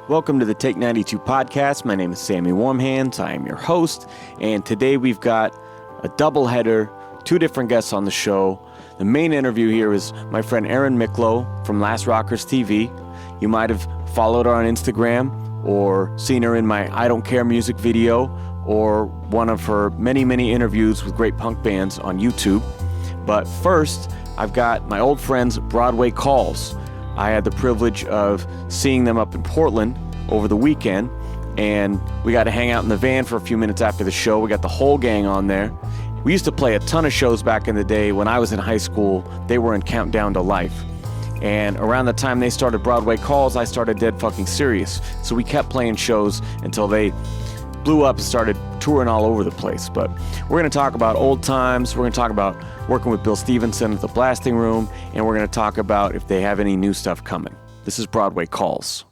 Welcome to the Take 92 podcast. My name is Sammy Warm Hands. I am your host, and today we've got a doubleheader, two different guests on the show. The main interview here is my friend Erin Micklow from Last Rockers TV. You might have followed her on Instagram or seen her in my I Don't Care music video or one of her many, many interviews with great punk bands on YouTube. But first, I've got my old friends Broadway Calls. I had the privilege of seeing them up in Portland over the weekend, and we got to hang out in the van for a few minutes after the show. We got the whole gang on there. We used to play a ton of shows back in the day. When I was in high school, they were in Countdown to Life. And around the time they started Broadway Calls, I started Dead Fucking Serious. So we kept playing shows until they blew up and started touring all over the place. But we're going to talk about old times. We're going to talk about working with Bill Stevenson at the Blasting Room. And we're going to talk about if they have any new stuff coming. This is Broadway Calls.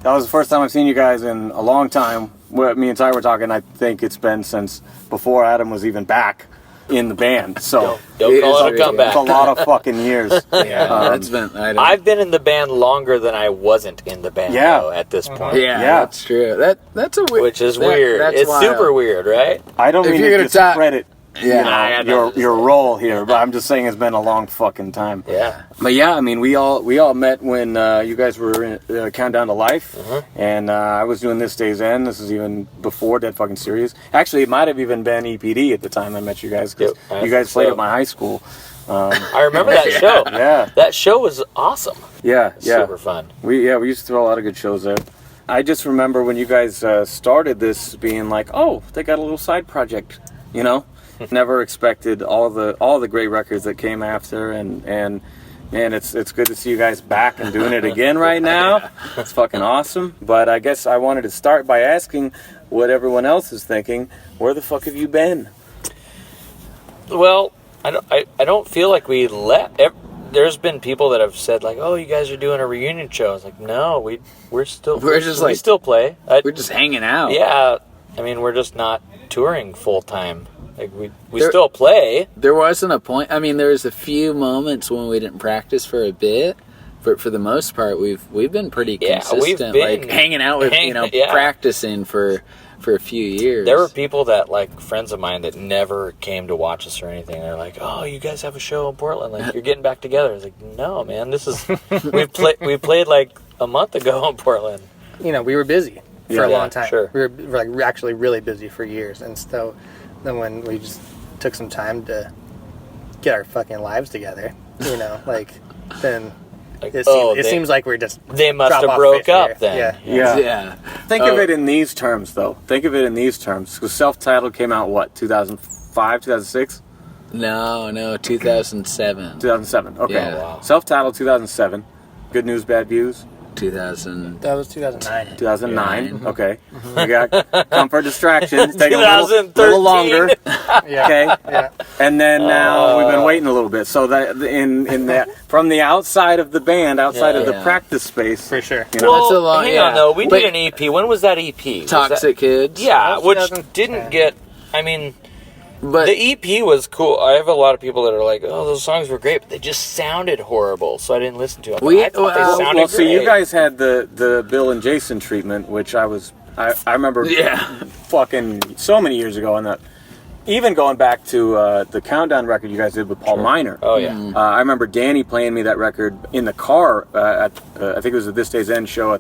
That was the first time I've seen you guys in a long time. Me and Ty were talking, I think it's been since before Adam was even back in the band. So don't call it a comeback. It's a lot of fucking years. I've been in the band longer than I wasn't in the band though, at this point. Yeah, that's true. That's a weird. Which is weird. It's wild. Super weird, right? I don't mean to discredit your role here, but I'm just saying it's been a long fucking time. Yeah. But yeah, I mean, we all met when you guys were in Countdown to Life, and I was doing This Day's End. This is even before Dead Fucking Serious. Actually, it might have even been EPD at the time I met you guys, because you guys played at my high school. I remember that show. Yeah. That show was awesome. Yeah. Super fun. We used to throw a lot of good shows there. I just remember when you guys started this being like, oh, they got a little side project, you know? Never expected all the great records that came after, and man, it's good to see you guys back and doing it again right now. It's fucking awesome. But I guess I wanted to start by asking what everyone else is thinking. Where the fuck have you been? Well, I don't feel like we left. There's been people that have said like, "Oh, you guys are doing a reunion show." I was like, "No, we still play. We're just hanging out." Yeah, I mean, we're just not touring full time. Like we still play. There wasn't a point. I mean, there was a few moments when we didn't practice for a bit, but for the most part, we've been pretty consistent. We've been like hanging out with practicing for a few years. There were people that like friends of mine that never came to watch us or anything. They're like, "Oh, you guys have a show in Portland? Like you're getting back together?" I was like, "No, man. This is we played like a month ago in Portland." You know, we were busy for a long time. Sure. We were like actually really busy for years, and so. Then when we just took some time to get our fucking lives together, you know, like, then it seems like we're just they must have broke up then. Yeah. Think of it in these terms, though. Think of it in these terms. Because Self-Titled came out, what, 2005, 2006? No, 2007. 2007, okay. Yeah. Wow. Self-Titled, 2007. Good News, Bad Views? 2000. That was 2009. 2009, okay. We got Comfort Distractions, take a little 2013. Longer, okay. Yeah. And then now we've been waiting a little bit. So that in that from the outside of the band, outside of the practice space, for sure. You know, Well, that's a long, hang on though. We did an EP. When was that EP? Toxic Kids. Yeah, which 2010. didn't get. I mean. But the EP was cool. I have a lot of people that are like, "Oh, those songs were great," but they just sounded horrible, so I didn't listen to them. I thought they sounded great. See, you guys had the Bill and Jason treatment, which I remember fucking so many years ago, and even going back to the Countdown record you guys did with Paul Miner. Oh yeah. I remember Danny playing me that record in the car at I think it was a This Day's End show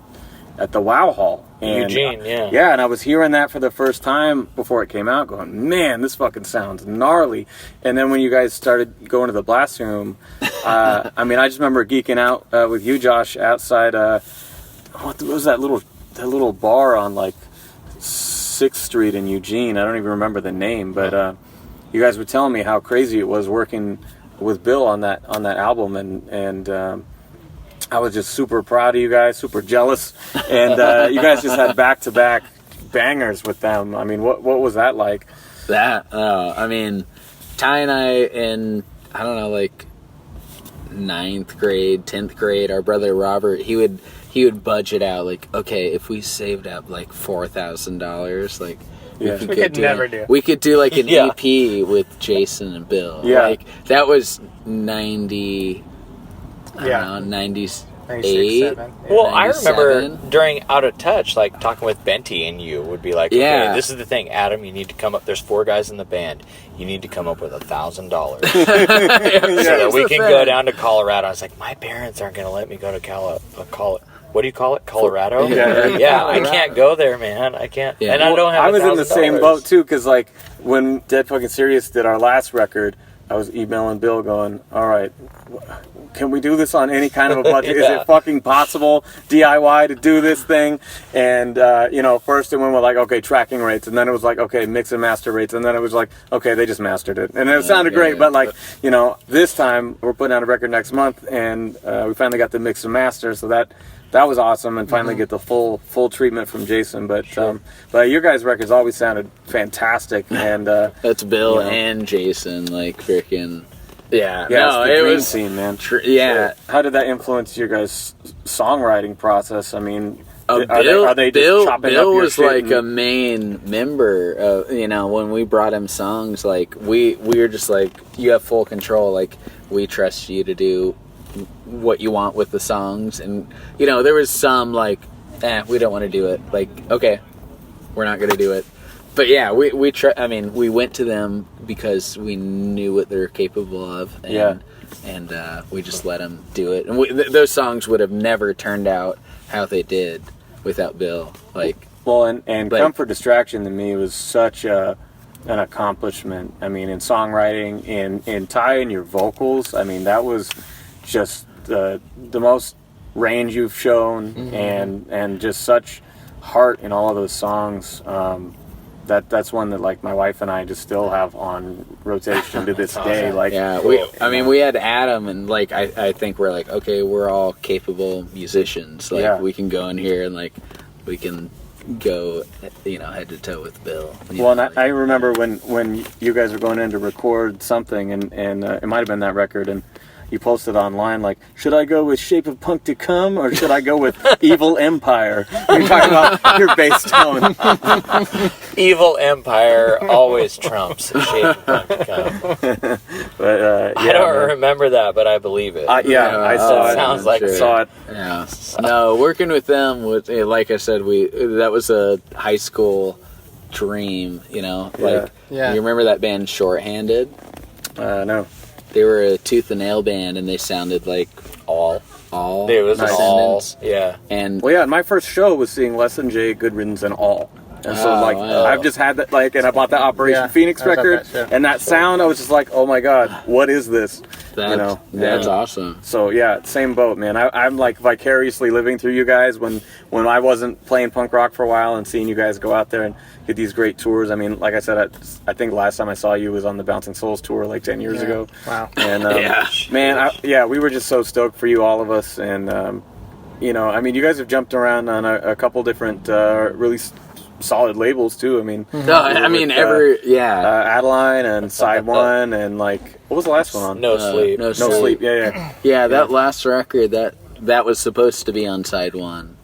at the Wow Hall. And, Eugene, Yeah, and I was hearing that for the first time before it came out, going, man, this fucking sounds gnarly. And then when you guys started going to the Blasting Room, I mean, I just remember geeking out with you, Josh, outside, what was that little bar on, like, 6th Street in Eugene? I don't even remember the name, but you guys were telling me how crazy it was working with Bill on that album, and I was just super proud of you guys, super jealous, and you guys just had back-to-back bangers with them. I mean, what was that like? I mean, Ty and I in, I don't know, like 9th grade, 10th grade, our brother Robert, he would budget out, like, okay, if we saved up like $4,000, like, we could do like an EP with Jason and Bill. Yeah. Like, that was 90... I don't know, 96, 7. Yeah. Well, I remember 97. during Out of Touch, like talking with Benty and you would be like, okay, this is the thing, Adam, you need to come up. There's 4 guys in the band. You need to come up with $1,000 so that we can go down to Colorado. I was like, my parents aren't going to let me go to what do you call it? Colorado? Yeah, I can't go there, man. I can't. Yeah. And I don't have I was in the $1,000. same boat too, because like when Dead Fucking Serious did our last record, I was emailing Bill going, all right, can we do this on any kind of a budget? Is it fucking possible, DIY, to do this thing? And, first it went with like, okay, tracking rates. And then it was like, okay, mix and master rates. And then it was like, okay, they just mastered it. And it sounded great. But like, this time we're putting out a record next month. And we finally got the mix and master. So that was awesome, and finally get the full treatment from Jason. But but your guys' records always sounded fantastic, and that's Bill and Jason, like freaking yeah. No, it's the it dream was scene, man. Yeah. So how did that influence your guys' songwriting process? I mean, are they just Bill chopping up your was shit like a main member. When we brought him songs, like we were just like, you have full control. Like we trust you to do what you want with the songs. And there was some like, we don't want to do it, like, okay, we're not gonna do it. But yeah, we went to them because we knew what they're capable of, and we just let them do it. And those songs would have never turned out how they did without Bill. Like, well, and Come for Distraction to me was such an accomplishment. I mean, in songwriting, in Ty and your vocals, I mean, that was just the most range you've shown, and just such heart in all of those songs. That's one that like my wife and I just still have on rotation to this day. Like, yeah, we had Adam, and like I think we're like, okay, we're all capable musicians. Like we can go in here and like we can go head to toe with Bill. Well, and I remember when you guys were going in to record something, and it might have been that record, and you posted online like, should I go with Shape of Punk to Come or should I go with Evil Empire? You're talking about your bass tone. Evil Empire always trumps Shape of Punk to Come. But I don't remember that, but I believe it. I saw it. Sounds like I saw it. Yeah. No, working with them was, like I said, that was a high school dream. Like you remember that band Shorthanded? No. They were a tooth and nail band, and they sounded like all. It was all. Yeah. And my first show was seeing Less Than Jay, Good Riddance, and All. And so I've just had that, like, and I bought the Operation Phoenix record, and that sound, I was just like, oh my god, what is this? That's awesome. So yeah, same boat, man. I'm like vicariously living through you guys when I wasn't playing punk rock for a while, and seeing you guys go out there and get these great tours. I mean, like I said, I think last time I saw you was on the Bouncing Souls tour like 10 years ago. Wow. And we were just so stoked for you, all of us. And I mean, you guys have jumped around on a couple different really solid labels too. I mean, Adeline and Side One, and like, what was the last one on? No Sleep. No Sleep. Yeah. Yeah, that last record that was supposed to be on Side One.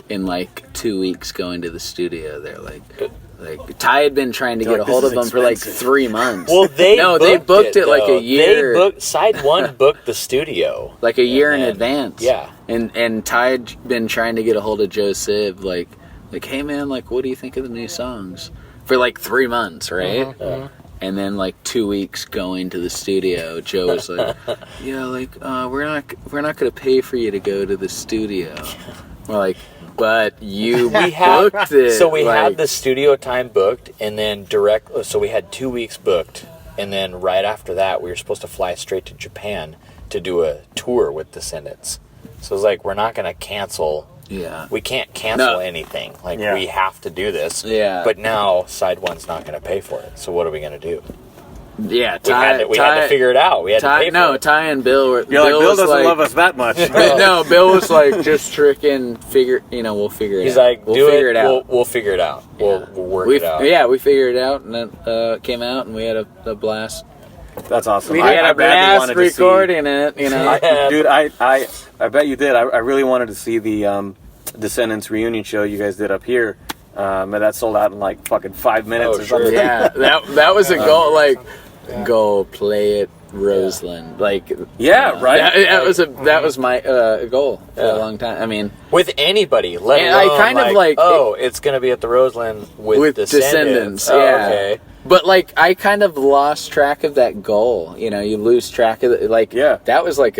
In like 2 weeks going to the studio. They're like Ty had been trying to get a hold of them for like 3 months. Well, they booked it like a year. Side One booked the studio like a year in advance. Yeah, and Ty had been trying to get a hold of Joe Siv, like, hey man, like, what do you think of the new songs? For like 3 months, right? And then like 2 weeks going to the studio, Joe was like, yeah, like we're not gonna pay for you to go to the studio. We're like, but you booked it. So we had the studio time booked, and then so we had 2 weeks booked, and then right after that we were supposed to fly straight to Japan to do a tour with Descendants. So it's like, we're not going to cancel. Yeah. We can't cancel anything. Like, we have to do this. Yeah. But now Side One's not going to pay for it. So what are we going to do? Yeah, we had to figure it out. We had to pay for it. Ty and Bill were... Bill doesn't love us that much. No, Bill was like, just tricking, we'll figure it out. He's like, we'll figure it out. We'll figure it out. We'll work it out. Yeah, we figured it out, and it came out, and we had a blast. That's awesome. We had a blast recording it, Dude, I bet you did. I really wanted to see the Descendants reunion show you guys did up here. And that sold out in like fucking 5 minutes or something. Yeah, that was a goal. Like, go play it Roseland. Like, Yeah, right. That was my goal for a long time. I mean, with anybody, let And alone I kind of like- it's going to be at the Roseland with Descendants. Oh, yeah. okay. But like, I kind of lost track of that goal. You know, you lose track of it. Like, that was like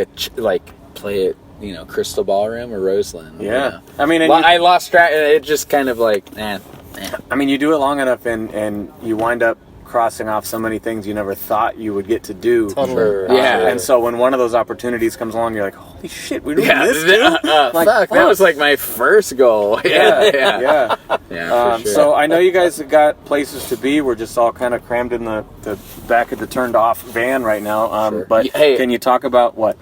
play it. You know, Crystal Ballroom or Roseland. Yeah. You know? I mean, I lost track. It just kind of like, I mean, you do it long enough, and you wind up crossing off so many things you never thought you would get to do. Sure. Yeah. And so when one of those opportunities comes along, you're like, holy shit, we're doing this too? Fuck, that was like my first goal. Yeah. For sure. So I know you guys have got places to be. We're just all kind of crammed in the back of the turned off van right now. Sure. But Hey, can you talk about what?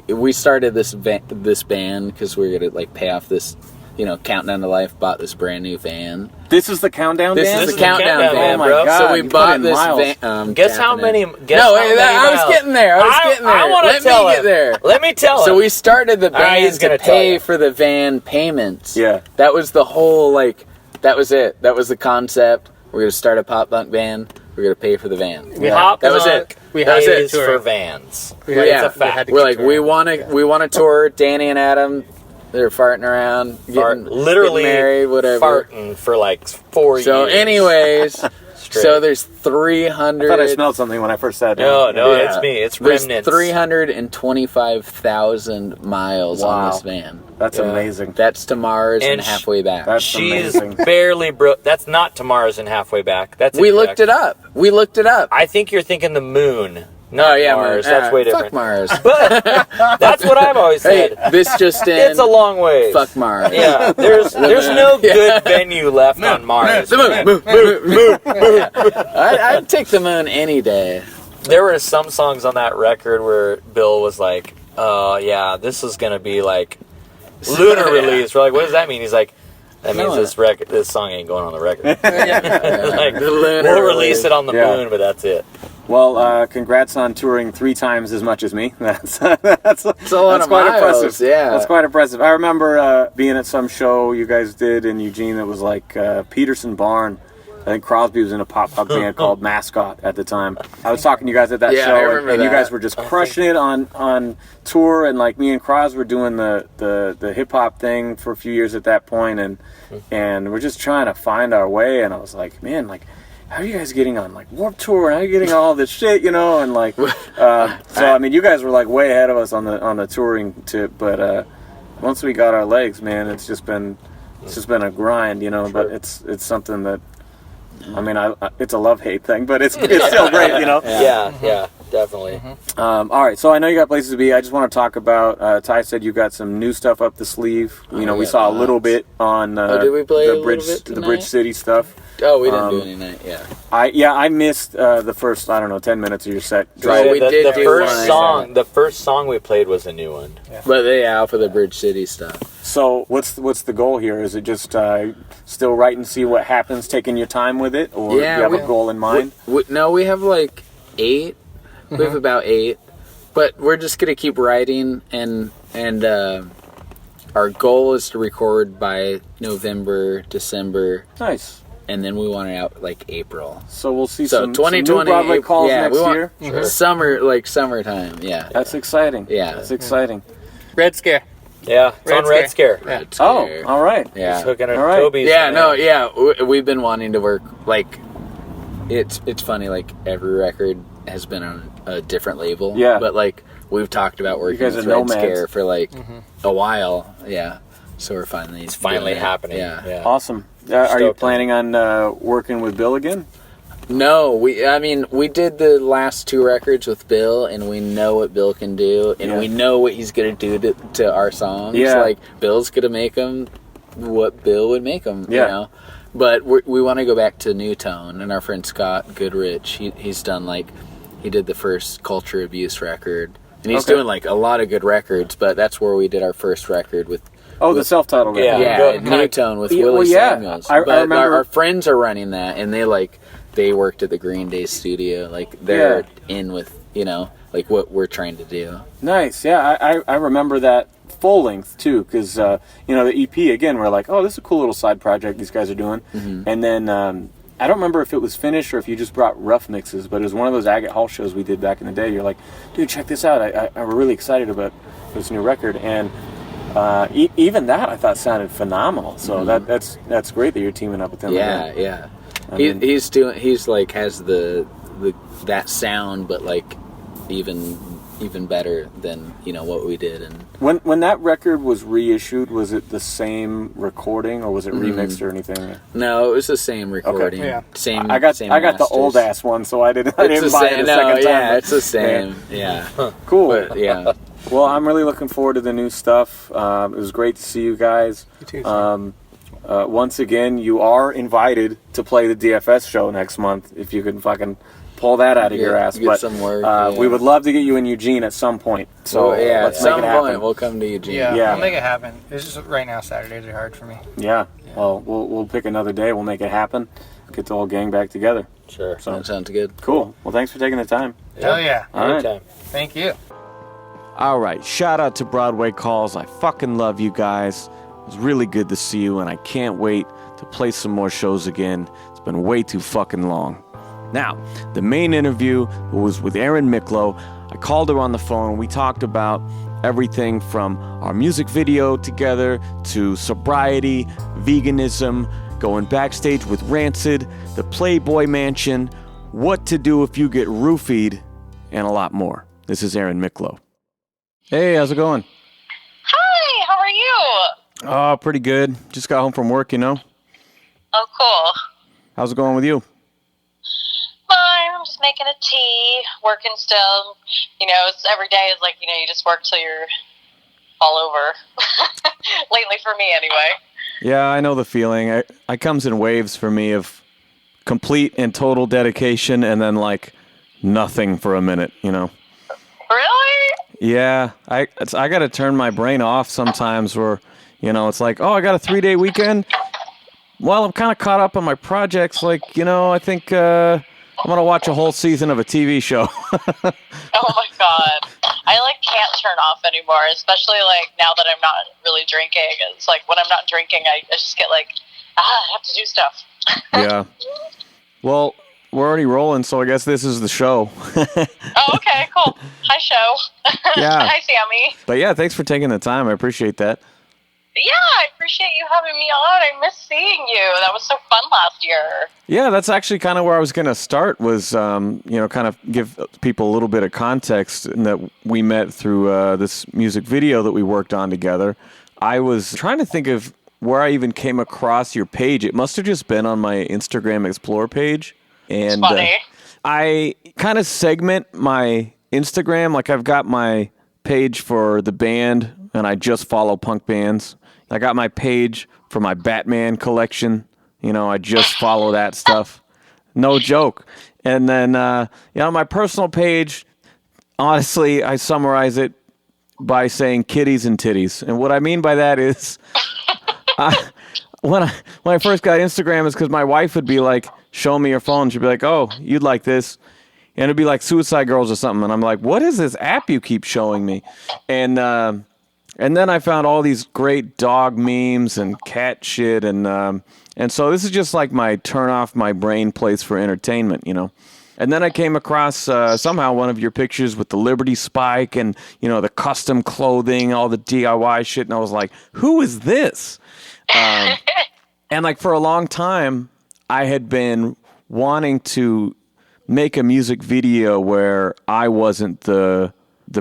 We started this band because we were gonna like pay off this, you know, Countdown to Life. Bought this brand new van. This is the countdown This van? is the countdown van, Oh my bro. God. So we you put bought in this miles. van. Guess how many? I was getting there. I want to Let tell me him. get there. Let me tell him. So we started the band he's to gonna tell pay you. for the van payments. Yeah. That was the whole, like, that was it. That was the concept. We're going to start a pop punk band. We're going to pay for the van. Pop That was punk it. We That was had it. to for vans. Yeah, It's a fact. We're like, we want to tour. Danny and Adam, they're farting around, Literally getting married, whatever. farting for like 4 years. So anyways, Straight. so there's 300. I thought I smelled something when I first sat No, down. it's me. It's There's remnants. 325,000 miles on this van. That's amazing. That's to Mars and And halfway back. That's She's amazing. barely broke. That's not to Mars and halfway back. That's We incorrect. looked it up. I think you're thinking the moon. Not Mars. That's way different. Fuck Mars. That's what I've always Hey, said. this just in. It's a long way. Fuck Mars. Yeah, there's no good venue left on Mars. The moon. I'd take the moon any day. There were some songs on that record where Bill was like, "Oh yeah, this is gonna be like lunar release." We're like, "What does that mean?" He's like, "That means this song ain't going on the record." Like, The lunar we'll release it on the Yeah. moon, but that's it. Well, congrats on touring 3 times as much as me. That's a lot of quite miles, impressive. yeah. That's quite impressive. I remember being at some show you guys did in Eugene that was like Peterson Barn. I think Crosby was in a pop-up band called Mascot at the time. I was talking to you guys at that Yeah, show, I remember and you that. guys were just crushing it on tour, and like me and Cros were doing the hip-hop thing for a few years at that point, and we're just trying to find our way, and I was like, man, like, how are you guys getting on like Warped Tour? How are you getting all this shit, you know? And like, so I mean, you guys were like way ahead of us on the touring tip, but once we got our legs, man, it's just been a grind, you know. But it's something that, I mean, it's a love-hate thing, but it's still great, you know. Yeah, definitely. All right, so I know you got places to be. I just want to talk about. Ty said you got some new stuff up the sleeve. You know, we saw a little bit on did we play a the little Bridge, bit the tonight? Bridge City stuff. Oh, we didn't do any night. Yeah. I missed the first 10 minutes of your set. Oh, we did the do first one. song. The first song we played was a new one. But for the Bridge City stuff. So what's the goal here? Is it just still write and see what happens, taking your time with it, or do you have a goal in mind? No, we have like 8. We have about 8, but we're just gonna keep writing, and our goal is to record by November, December, Nice. and then we want it out like April. So we'll see So some 2020 new Broadway calls next we want year. summertime. Yeah, That's exciting. Yeah. That's exciting. Red Scare. Yeah, it's on Red Scare. Yeah. It's Oh, scary. all right. Yeah. Just hooking at All right. Toby's. Yeah, no, yeah. We've been wanting to work, like, it's funny, like, every record has been on a different label. Yeah. But, like, we've talked about working guys with are Red nomads. Scare for, like, a while. Yeah. So we're finally It's finally doing it. happening. Yeah. Awesome. Are you Stoked. planning on working with Bill again? No, we did the last 2 records with Bill, and we know what Bill can do, and we know what he's going to do to our songs. Yeah. Like, Bill's going to make them what Bill would make them, Yeah. you know? But we want to go back to New Tone, and our friend Scott Goodrich, he's done, like, he did the first Culture Abuse record, and he's doing, like, a lot of good records, but that's where we did our first record with... Oh, the self-titled record. Yeah, New Tone with Yeah, Willie well, yeah. Samuels. I But remember- our friends are running that, and they worked at the Green Day studio. Like, they're in with, you know, like what we're trying to do. Nice. Yeah, I remember that full length too, because you know, the EP again, we're like, oh, this is a cool little side project these guys are doing, and then I don't remember if it was finished or if you just brought rough mixes, but it was one of those Agate Hall shows we did back in the day. You're like, dude, check this out. I'm really excited about this new record. And even that I thought sounded phenomenal. So that's great that you're teaming up with him. Yeah. He's like has the that sound, but like even better than what we did. And when that record was reissued, was it the same recording or was it remixed or anything? No, it was the same recording. Okay. Yeah. Same. I got masters. the old ass one, so I didn't buy it a second time. Yeah, it's the same. Yeah. Cool. But, yeah. Well, I'm really looking forward to the new stuff. It was great to see you guys. You too, Sam. Once again, you are invited to play the DFS show next month if you can fucking pull that out of your ass. Get but some work, we would love to get you in Eugene at some point. So let's make it happen. At some point we'll come to Eugene. Yeah, I'll make it happen. It's just right now Saturdays are hard for me. Yeah. Well, we'll pick another day. We'll make it happen. Get the whole gang back together. Sure. So That sounds good. Cool. Well, thanks for taking the time. Hell yeah. All right. Anytime. Thank you. All right, shout out to Broadway Calls. I fucking love you guys. It was really good to see you, and I can't wait to play some more shows again. It's been way too fucking long. Now, the main interview was with Erin Micklow. I called her on the phone. We talked about everything from our music video together to sobriety, veganism, going backstage with Rancid, the Playboy Mansion, what to do if you get roofied, and a lot more. This is Erin Micklow. Hey, how's it going? Hi, how are you? Oh, pretty good. Just got home from work, Oh, cool. How's it going with you? Fine, I'm just making a tea, working still. It's every day is like, you just work till you're all over. Lately for me, anyway. Yeah, I know the feeling. I comes in waves for me of complete and total dedication and then, like, nothing for a minute, Really? Yeah, I got to turn my brain off sometimes where, it's like, oh, I got a 3-day weekend. Well, I'm kind of caught up on my projects. Like, I think I'm going to watch a whole season of a TV show. Oh, my God. I, can't turn off anymore, especially, now that I'm not really drinking. It's like, when I'm not drinking, I just get I have to do stuff. Yeah. Well, we're already rolling, so I guess this is the show. Oh, okay, cool. Hi, show. Yeah. Hi, Sammy. But yeah, thanks for taking the time. I appreciate that. Yeah, I appreciate you having me on. I miss seeing you. That was so fun last year. Yeah, that's actually kind of where I was going to start was, kind of give people a little bit of context in that we met through this music video that we worked on together. I was trying to think of where I even came across your page. It must have just been on my Instagram Explore page. And funny. I kind of segment my Instagram. Like I've got my page for the band, and I just follow punk bands. I got my page for my Batman collection. I just follow that stuff. No joke. And then, my personal page, honestly, I summarize it by saying kitties and titties. And what I mean by that is, when I first got Instagram, is because my wife would be like, show me your phone. She'd be like, oh, you'd like this. And it'd be like Suicide Girls or something. And I'm like, what is this app you keep showing me? And then I found all these great dog memes and cat shit. And so this is just like my turn off my brain place for entertainment, And then I came across somehow one of your pictures with the Liberty Spike and, the custom clothing, all the DIY shit. And I was like, who is this? And for a long time, I had been wanting to make a music video where I wasn't the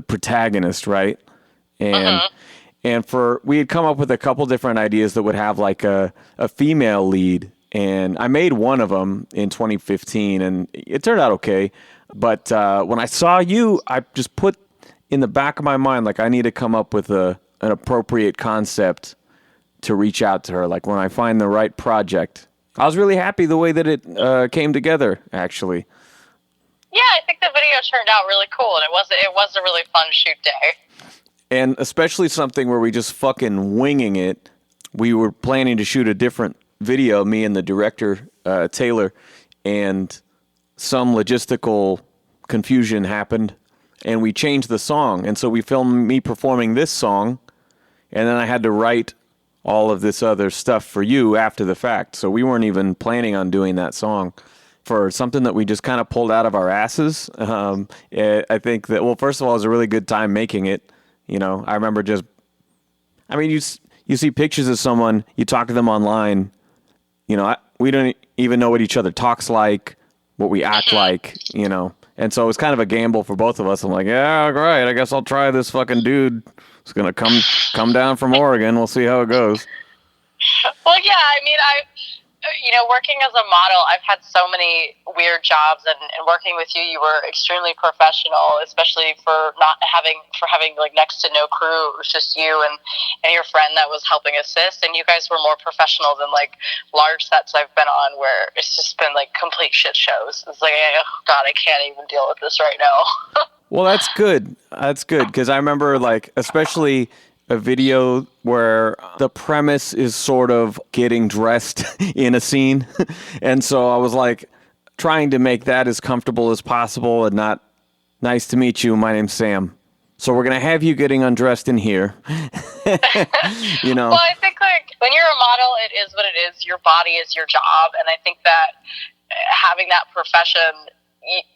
protagonist, right? And we had come up with a couple different ideas that would have a female lead, and I made one of them in 2015, and it turned out okay. But when I saw you, I just put in the back of my mind I need to come up with an appropriate concept to reach out to her. When I find the right project. I was really happy the way that it came together, actually. Yeah, I think the video turned out really cool, and it was a really fun shoot day. And especially something where we just fucking winging it. We were planning to shoot a different video, me and the director, Taylor, and some logistical confusion happened, and we changed the song. And so we filmed me performing this song, and then I had to write all of this other stuff for you after the fact. So we weren't even planning on doing that song for something that we just kind of pulled out of our asses. I think that, well, first of all, it was a really good time making it. I remember you see pictures of someone, you talk to them online, we don't even know what each other talks like, what we act like, And so it was kind of a gamble for both of us. I'm like, yeah, great. I guess I'll try this fucking dude. It's going to come down from Oregon. We'll see how it goes. Well, yeah, I mean, working as a model, I've had so many weird jobs, and working with you, you were extremely professional, especially for having like next to no crew. It was just you and your friend that was helping assist, and you guys were more professional than like large sets I've been on where it's just been like complete shit shows. It's like, oh God, I can't even deal with this right now. Well, that's good. That's good, because I remember, like, especially a video where the premise is sort of getting dressed in a scene. And so I was like trying to make that as comfortable as possible and not, nice to meet you, my name's Sam. So we're going to have you getting undressed in here. Well, I think like when you're a model, it is what it is. Your body is your job. And I think that having that profession,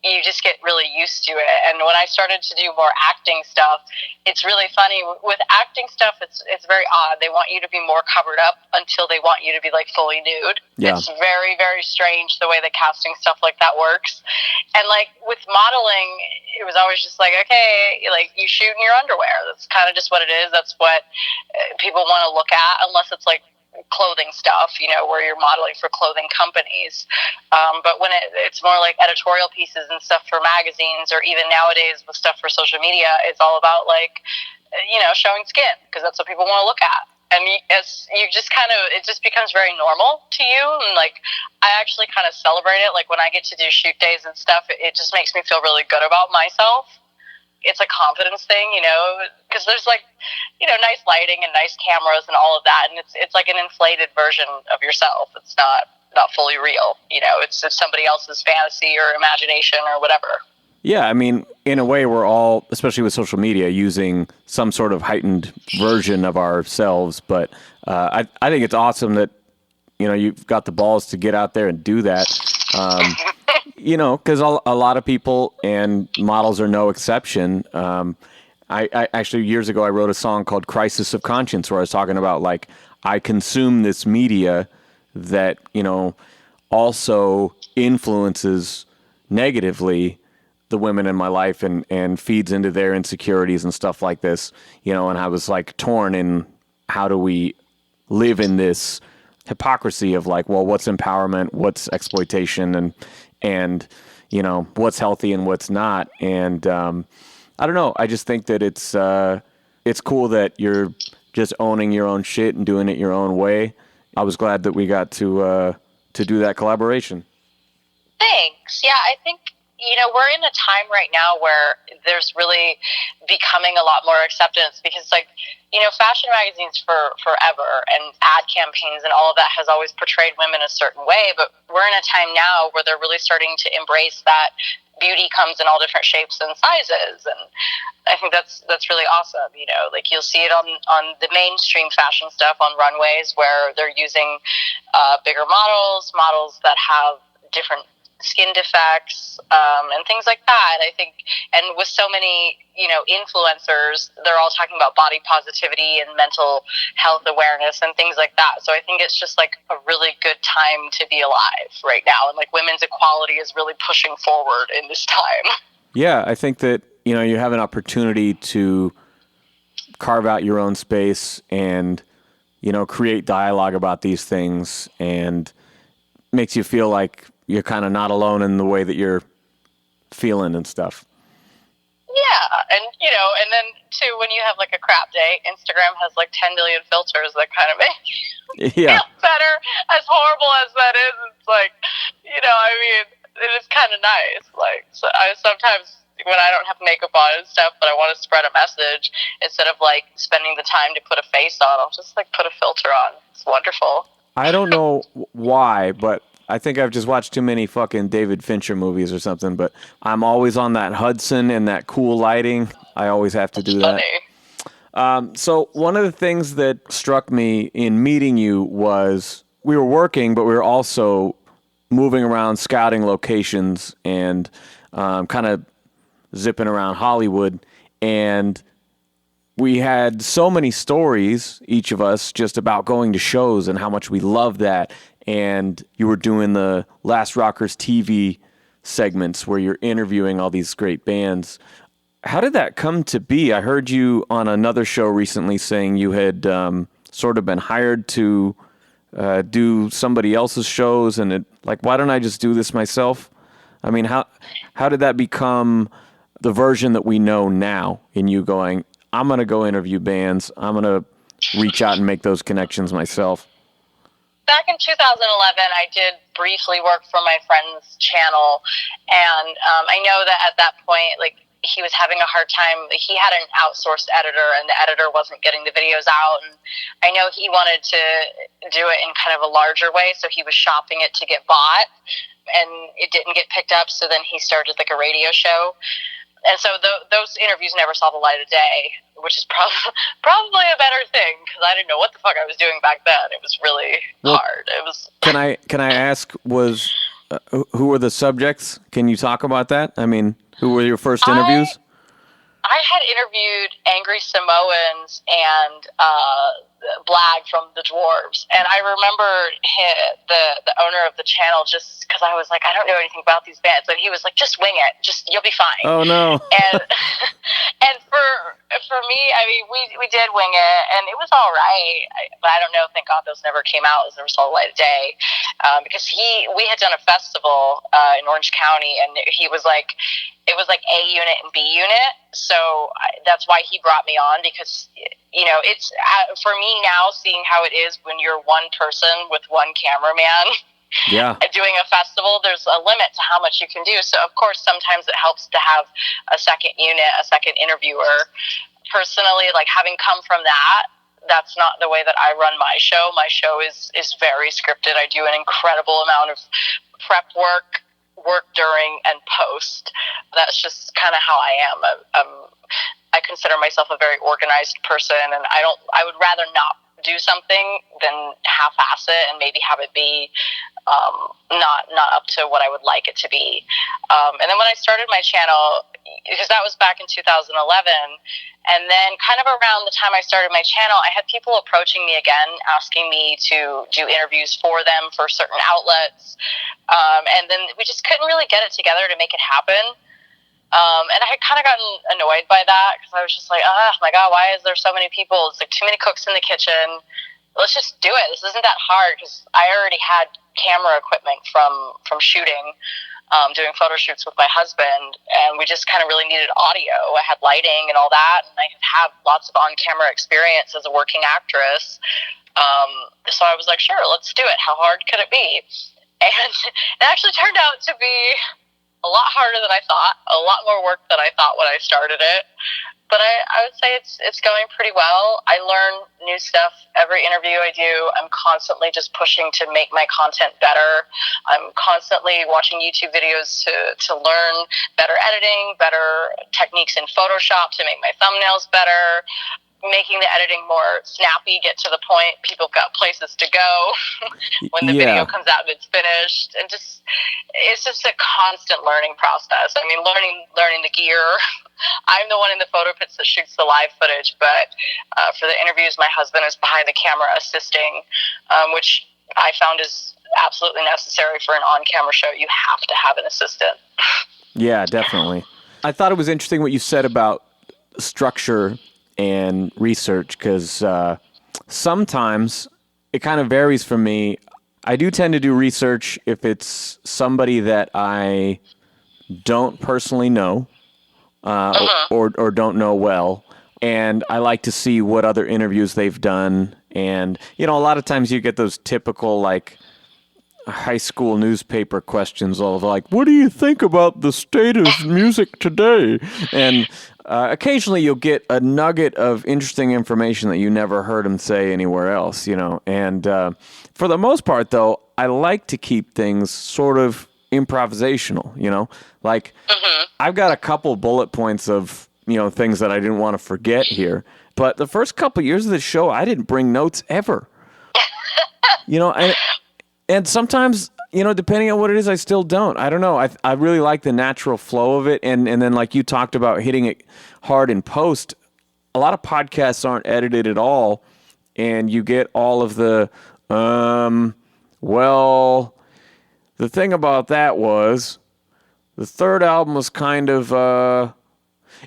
you just get really used to it. And when I started to do more acting stuff, it's really funny. With acting stuff, it's very odd. They want you to be more covered up until they want you to be like fully nude. Yeah. It's very, very strange the way that casting stuff like that works. And like with modeling, it was always just like, okay, like you shoot in your underwear. That's kind of just what it is. That's what people want to look at, unless it's like clothing stuff, where you're modeling for clothing companies. But when it's more like editorial pieces and stuff for magazines, or even nowadays with stuff for social media, it's all about like, showing skin, because that's what people want to look at. And it just becomes very normal to you. And like, I actually kind of celebrate it. Like when I get to do shoot days and stuff, it just makes me feel really good about myself. It's a confidence thing, because there's like, nice lighting and nice cameras and all of that. And it's like an inflated version of yourself. It's not fully real. It's somebody else's fantasy or imagination or whatever. Yeah. I mean, in a way, we're all, especially with social media, using some sort of heightened version of ourselves. But I think it's awesome that, you've got the balls to get out there and do that. Because a lot of people, and models are no exception. I actually, years ago, I wrote a song called Crisis of Conscience, where I was talking about, like, I consume this media that, also influences negatively the women in my life and feeds into their insecurities and stuff like this, and I was like torn in how do we live in this hypocrisy of like, well, what's empowerment, what's exploitation, and what's healthy and what's not. And I don't know. I just think that it's cool that you're just owning your own shit and doing it your own way. I was glad that we got to do that collaboration. Thanks. Yeah, I think we're in a time right now where there's really becoming a lot more acceptance, because like, fashion magazines for forever and ad campaigns and all of that has always portrayed women a certain way, but we're in a time now where they're really starting to embrace that beauty comes in all different shapes and sizes. And I think that's really awesome. Like you'll see it on the mainstream fashion stuff on runways where they're using bigger models that have different skin defects, and things like that. I think, and with so many, influencers, they're all talking about body positivity and mental health awareness and things like that. So I think it's just like a really good time to be alive right now. And like women's equality is really pushing forward in this time. Yeah, I think that, you have an opportunity to carve out your own space and, create dialogue about these things, and makes you feel like you're kind of not alone in the way that you're feeling and stuff. Yeah, and and then too, when you have like a crap day, Instagram has like 10 million filters that kind of make you feel better. As horrible as that is, it's like, it is kind of nice. Like, so I sometimes, when I don't have makeup on and stuff, but I want to spread a message, instead of like spending the time to put a face on, I'll just like put a filter on. It's wonderful. I don't know why, but I think I've just watched too many fucking David Fincher movies or something, but I'm always on that Hudson and that cool lighting. I always have to do that. So one of the things that struck me in meeting you was we were working, but we were also moving around, scouting locations, and kind of zipping around Hollywood. And we had so many stories, each of us, just about going to shows and how much we loved that. And you were doing the Last Rockers TV segments where you're interviewing all these great bands. How did that come to be? I heard you on another show recently saying you had sort of been hired to do somebody else's shows, and why don't I just do this myself? I mean, how did that become the version that we know now in you going, I'm going to go interview bands, I'm going to reach out and make those connections myself? Back in 2011, I did briefly work for my friend's channel, and I know that at that point, he was having a hard time. He had an outsourced editor, and the editor wasn't getting the videos out, and I know he wanted to do it in kind of a larger way, so he was shopping it to get bought, and it didn't get picked up, so then he started a radio show. And so those interviews never saw the light of day, which is probably a better thing, because I didn't know what the fuck I was doing back then. It was really hard. It was. Can I ask, who were the subjects? Can you talk about that? I mean, who were your first interviews? I had interviewed Angry Samoans and Blag from the Dwarves, and I remember the owner of the channel, just because I was like, I don't know anything about these bands, and he was like, just wing it, you'll be fine. Oh no. And for me, I mean, we did wing it, and it was all right. But I don't know. Thank God those never came out as a result of the light of day, because we had done a festival in Orange County, and he was like. It was like A unit and B unit, so that's why he brought me on, because, it's, for me now, seeing how it is when you're one person with one cameraman doing a festival, there's a limit to how much you can do. So, of course, sometimes it helps to have a second unit, a second interviewer. Personally, having come from that, that's not the way that I run my show. My show is very scripted. I do an incredible amount of prep work during and post. That's just kind of how I am. I consider myself a very organized person, and I would rather not do something than half-ass it and maybe have it be not up to what I would like it to be. And then when I started my channel, because that was back in 2011, and then kind of around the time I started my channel, I had people approaching me again, asking me to do interviews for them for certain outlets. And then we just couldn't really get it together to make it happen. And I had kind of gotten annoyed by that, because I was just like, oh my God, why is there so many people? It's too many cooks in the kitchen. Let's just do it. This isn't that hard, because I already had camera equipment from shooting, doing photo shoots with my husband, and we just kind of really needed audio. I had lighting and all that, and I had lots of on-camera experience as a working actress. So I was like, sure, let's do it. How hard could it be? And it actually turned out to be a lot harder than I thought, a lot more work than I thought when I started it. But I would say it's going pretty well. I learn new stuff every interview I do. I'm constantly just pushing to make my content better. I'm constantly watching YouTube videos to learn better editing, better techniques in Photoshop to make my thumbnails better, making the editing more snappy, get to the point. People got places to go when the video comes out and it's finished. And it's just a constant learning process. I mean, learning the gear. I'm the one in the photo pits that shoots the live footage, but for the interviews, my husband is behind the camera assisting, which I found is absolutely necessary for an on-camera show. You have to have an assistant. Yeah, definitely. I thought it was interesting what you said about structure and research, because sometimes it kind of varies for me. I do tend to do research if it's somebody that I don't personally know or don't know well, and I like to see what other interviews they've done. And a lot of times you get those typical high school newspaper questions of what do you think about the state of music today? And occasionally you'll get a nugget of interesting information that you never heard him say anywhere else, And for the most part, though, I like to keep things sort of improvisational, I've got a couple bullet points of, things that I didn't want to forget here. But the first couple of years of the show, I didn't bring notes ever. And sometimes, depending on what it is, I still don't. I don't know. I really like the natural flow of it. And then like you talked about hitting it hard in post, a lot of podcasts aren't edited at all. And you get all of the, the thing about that was the third album was kind of,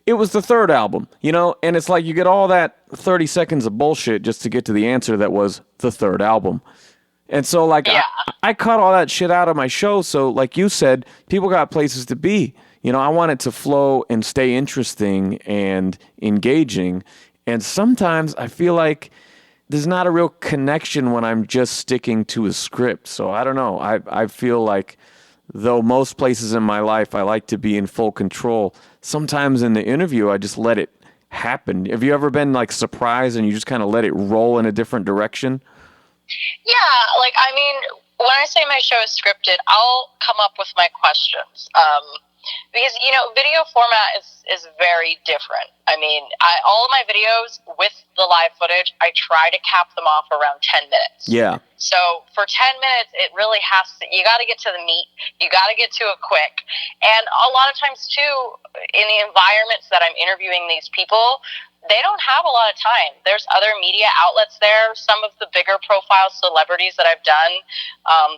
it was the third album, and it's like you get all that 30 seconds of bullshit just to get to the answer that was the third album. And so, like, yeah. I cut all that shit out of my show. So, like you said, people got places to be. I want it to flow and stay interesting and engaging. And sometimes I feel like there's not a real connection when I'm just sticking to a script. So, I don't know. I feel like, though most places in my life I like to be in full control, sometimes in the interview I just let it happen. Have you ever been, like, surprised and you just kind of let it roll in a different direction? Yeah, when I say my show is scripted, I'll come up with my questions. Because, video format is very different. All of my videos with the live footage, I try to cap them off around 10 minutes. Yeah. So for 10 minutes, it really you got to get to the meat. You got to get to it quick. And a lot of times, too, in the environments that I'm interviewing these people, they don't have a lot of time. There's other media outlets there. Some of the bigger profile celebrities that I've done,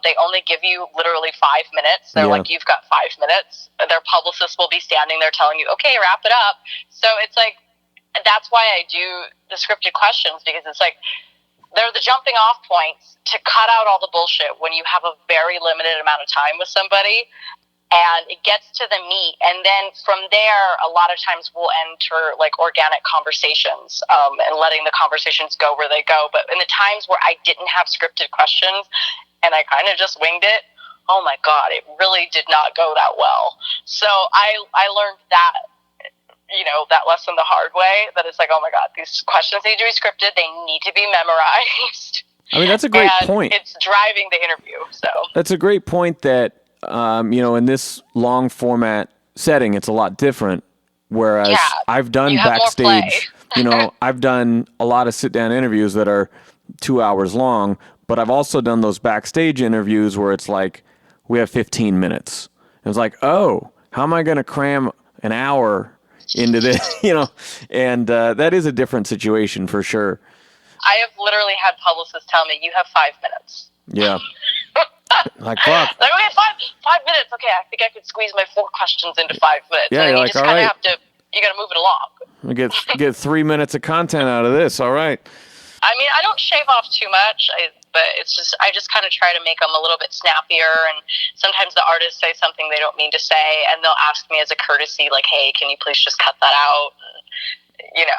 they only give you literally 5 minutes. They're like, you've got 5 minutes. Their publicist will be standing there telling you, okay, wrap it up. So it's like, that's why I do the scripted questions, because it's like, they're the jumping off points to cut out all the bullshit when you have a very limited amount of time with somebody. And it gets to the meat, and then from there, a lot of times we'll enter like organic conversations, and letting the conversations go where they go. But in the times where I didn't have scripted questions, and I kind of just winged it, oh my God, it really did not go that well. So I learned that, that lesson the hard way. That it's like, oh my God, these questions need to be scripted. They need to be memorized. That's a great point. It's driving the interview. So that's a great point that. In this long format setting, it's a lot different. Whereas I've done backstage, I've done a lot of sit down interviews that are 2 hours long, but I've also done those backstage interviews where it's like, we have 15 minutes. And it's like, oh, how am I going to cram an hour into this? And that is a different situation for sure. I have literally had publicists tell me, you have 5 minutes. Yeah. Like, fuck. Like, okay, 5 minutes. Okay, I think I could squeeze my 4 questions into 5 minutes. Yeah, and you're you like, just kind of have to, you got to move it along. We get 3 minutes of content out of this. All right. I don't shave off too much, but I just kind of try to make them a little bit snappier. And sometimes the artists say something they don't mean to say, and they'll ask me as a courtesy, like, hey, can you please just cut that out? And,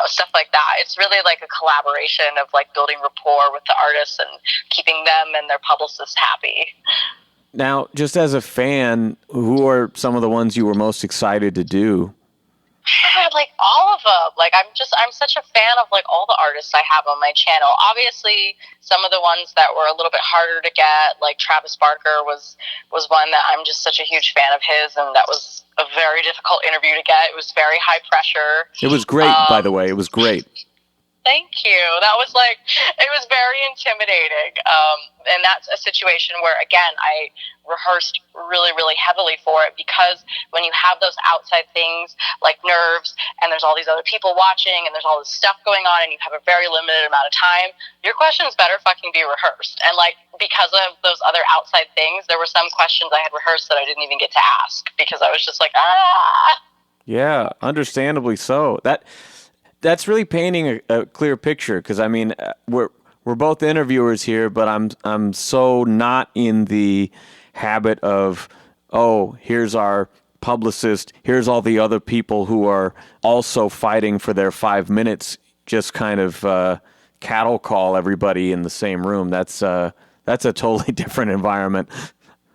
stuff like that. It's really like a collaboration of like building rapport with the artists and keeping them and their publicists happy. Now, just as a fan, who are some of the ones you were most excited to do? Like all of them. Like I'm such a fan of like all the artists I have on my channel. Obviously, some of the ones that were a little bit harder to get, like Travis Barker was one that I'm just such a huge fan of his, and that was a very difficult interview to get. It was very high pressure. It was great, by the way. It was great. Thank you. That was it was very intimidating. And that's a situation where, again, I rehearsed really, really heavily for it, because when you have those outside things like nerves and there's all these other people watching and there's all this stuff going on and you have a very limited amount of time, your questions better fucking be rehearsed. And because of those other outside things, there were some questions I had rehearsed that I didn't even get to ask because I was just like, Yeah, understandably so. That's really painting a clear picture, because we're both interviewers here, but I'm so not in the habit of, oh, here's our publicist, here's all the other people who are also fighting for their 5 minutes, just kind of cattle call everybody in the same room. That's a totally different environment.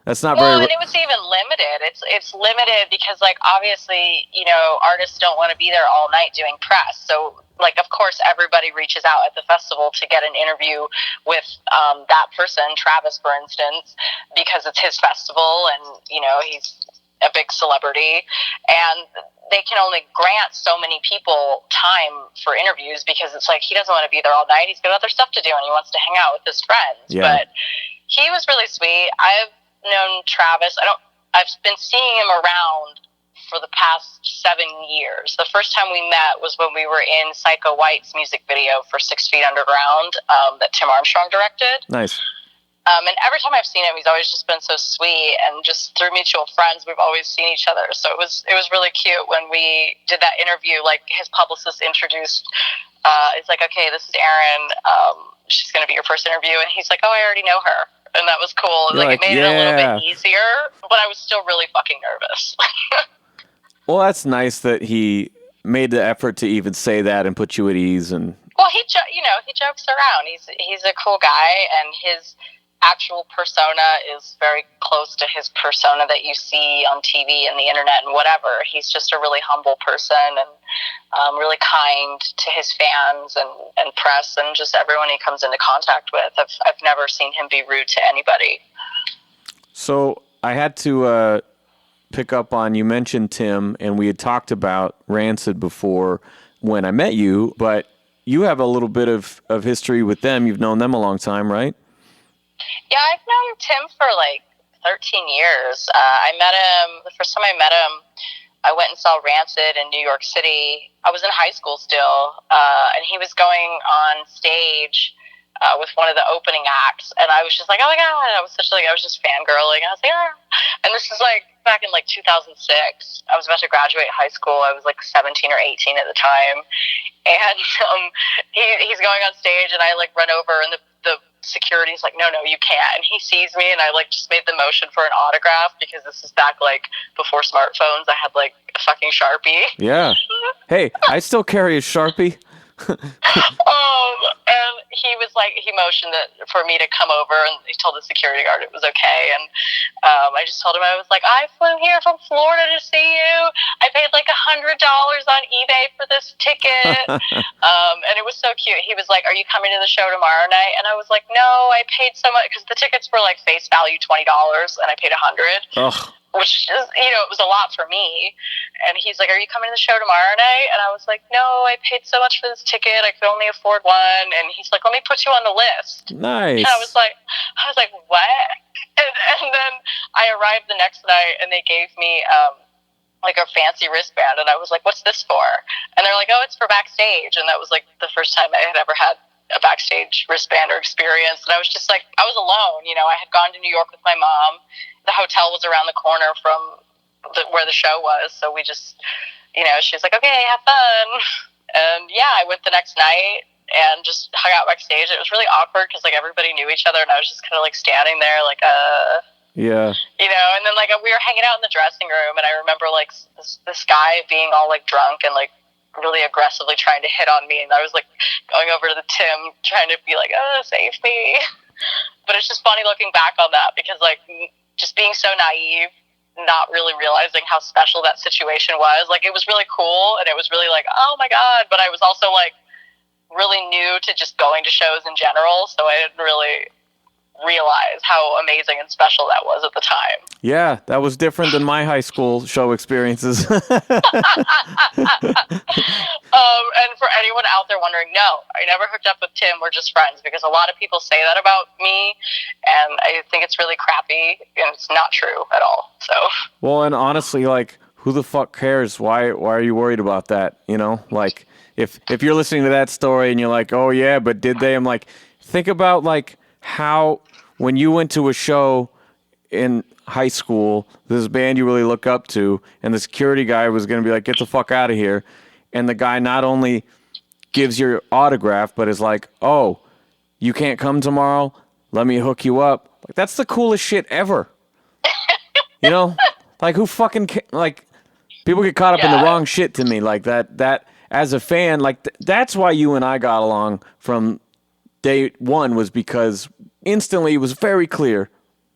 That's not very. Well, and it was even limited. It's limited because, obviously, artists don't want to be there all night doing press. So, of course, everybody reaches out at the festival to get an interview with that person, Travis, for instance, because it's his festival, and a big celebrity, and they can only grant so many people time for interviews because it's like he doesn't want to be there all night. He's got other stuff to do, and he wants to hang out with his friends. Yeah. But he was really sweet. I've known Travis. I've been seeing him around for the past 7 years. The first time we met was when we were in Psycho White's music video for 6 Feet Underground that Tim Armstrong directed. Nice. And every time I've seen him, he's always just been so sweet, and just through mutual friends, we've always seen each other. So it was really cute when we did that interview. Like, his publicist introduced, it's like, okay, this is Erin. She's going to be your first interview, and he's like, oh, I already know her. And that was cool. And it made it a little bit easier, but I was still really fucking nervous. Well, that's nice that he made the effort to even say that and put you at ease. And well, he jokes around. He's a cool guy, and his actual persona is very close to his persona that you see on TV and the internet and whatever. He's just a really humble person, and really kind to his fans and press and just everyone he comes into contact with. I've never seen him be rude to anybody. So I had to pick up on, you mentioned Tim, and we had talked about Rancid before when I met you, but you have a little bit of history with them. You've known them a long time, right? Yeah, I've known Tim for like 13 years. I met him, the first time I met him, I went and saw Rancid in New York City. I was in high school still, and he was going on stage with one of the opening acts, and I was just like, oh my God, I was just fangirling. I was like, ah. And this is like back in like 2006. I was about to graduate high school. I was like 17 or 18 at the time, and he's going on stage, and I like run over, and the security's like, no, you can't. And he sees me, and I like just made the motion for an autograph because this is back like before smartphones. I had like a fucking Sharpie. Yeah. Hey, I still carry a Sharpie. And he motioned for me to come over, and he told the security guard it was okay. And I just told him, I was like, I flew here from Florida to see you. I paid like $100 on eBay for this ticket. And it was so cute. He was like, are you coming to the show tomorrow night? And I was like, no, I paid so much, because the tickets were like face value $20, and I paid $100. Ugh. Which is, it was a lot for me. And he's like, are you coming to the show tomorrow night? And I was like, no, I paid so much for this ticket. I could only afford one. And he's like, let me put you on the list. Nice. And I was like, what? And then I arrived the next night, and they gave me like a fancy wristband. And I was like, what's this for? And they're like, oh, it's for backstage. And that was like the first time I had ever had a backstage wristband or experience. And I was just like, I was alone. I had gone to New York with my mom. The hotel was around the corner from where the show was, so we just, she was like, okay, have fun. And yeah, I went the next night and just hung out backstage. It was really awkward because like everybody knew each other, and I was just kind of like standing there like, yeah. And then like we were hanging out in the dressing room, and I remember like this guy being all like drunk and like really aggressively trying to hit on me, and I was like going over to the Tim trying to be like, save me. But it's just funny looking back on that, because like just being so naive, not really realizing how special that situation was. Like, it was really cool, and it was really like, oh my God, but I was also like really new to just going to shows in general, so I didn't really realize how amazing and special that was at the time. Yeah, that was different than my high school show experiences. And for anyone out there wondering, no, I never hooked up with Tim. We're just friends, because a lot of people say that about me, and I think it's really crappy, and it's not true at all. So. Well, and honestly, like, who the fuck cares? Why are you worried about that? Like, if you're listening to that story and you're like, oh yeah, but did they? I'm like, think about like how when you went to a show in high school, this band you really look up to, and the security guy was going to be like, get the fuck out of here. And the guy not only gives your autograph, but is like, oh, you can't come tomorrow? Let me hook you up. Like, that's the coolest shit ever. Like, who fucking, like, people get caught up in the wrong shit to me. Like, that as a fan, like, that's why you and I got along from day one, was because instantly it was very clear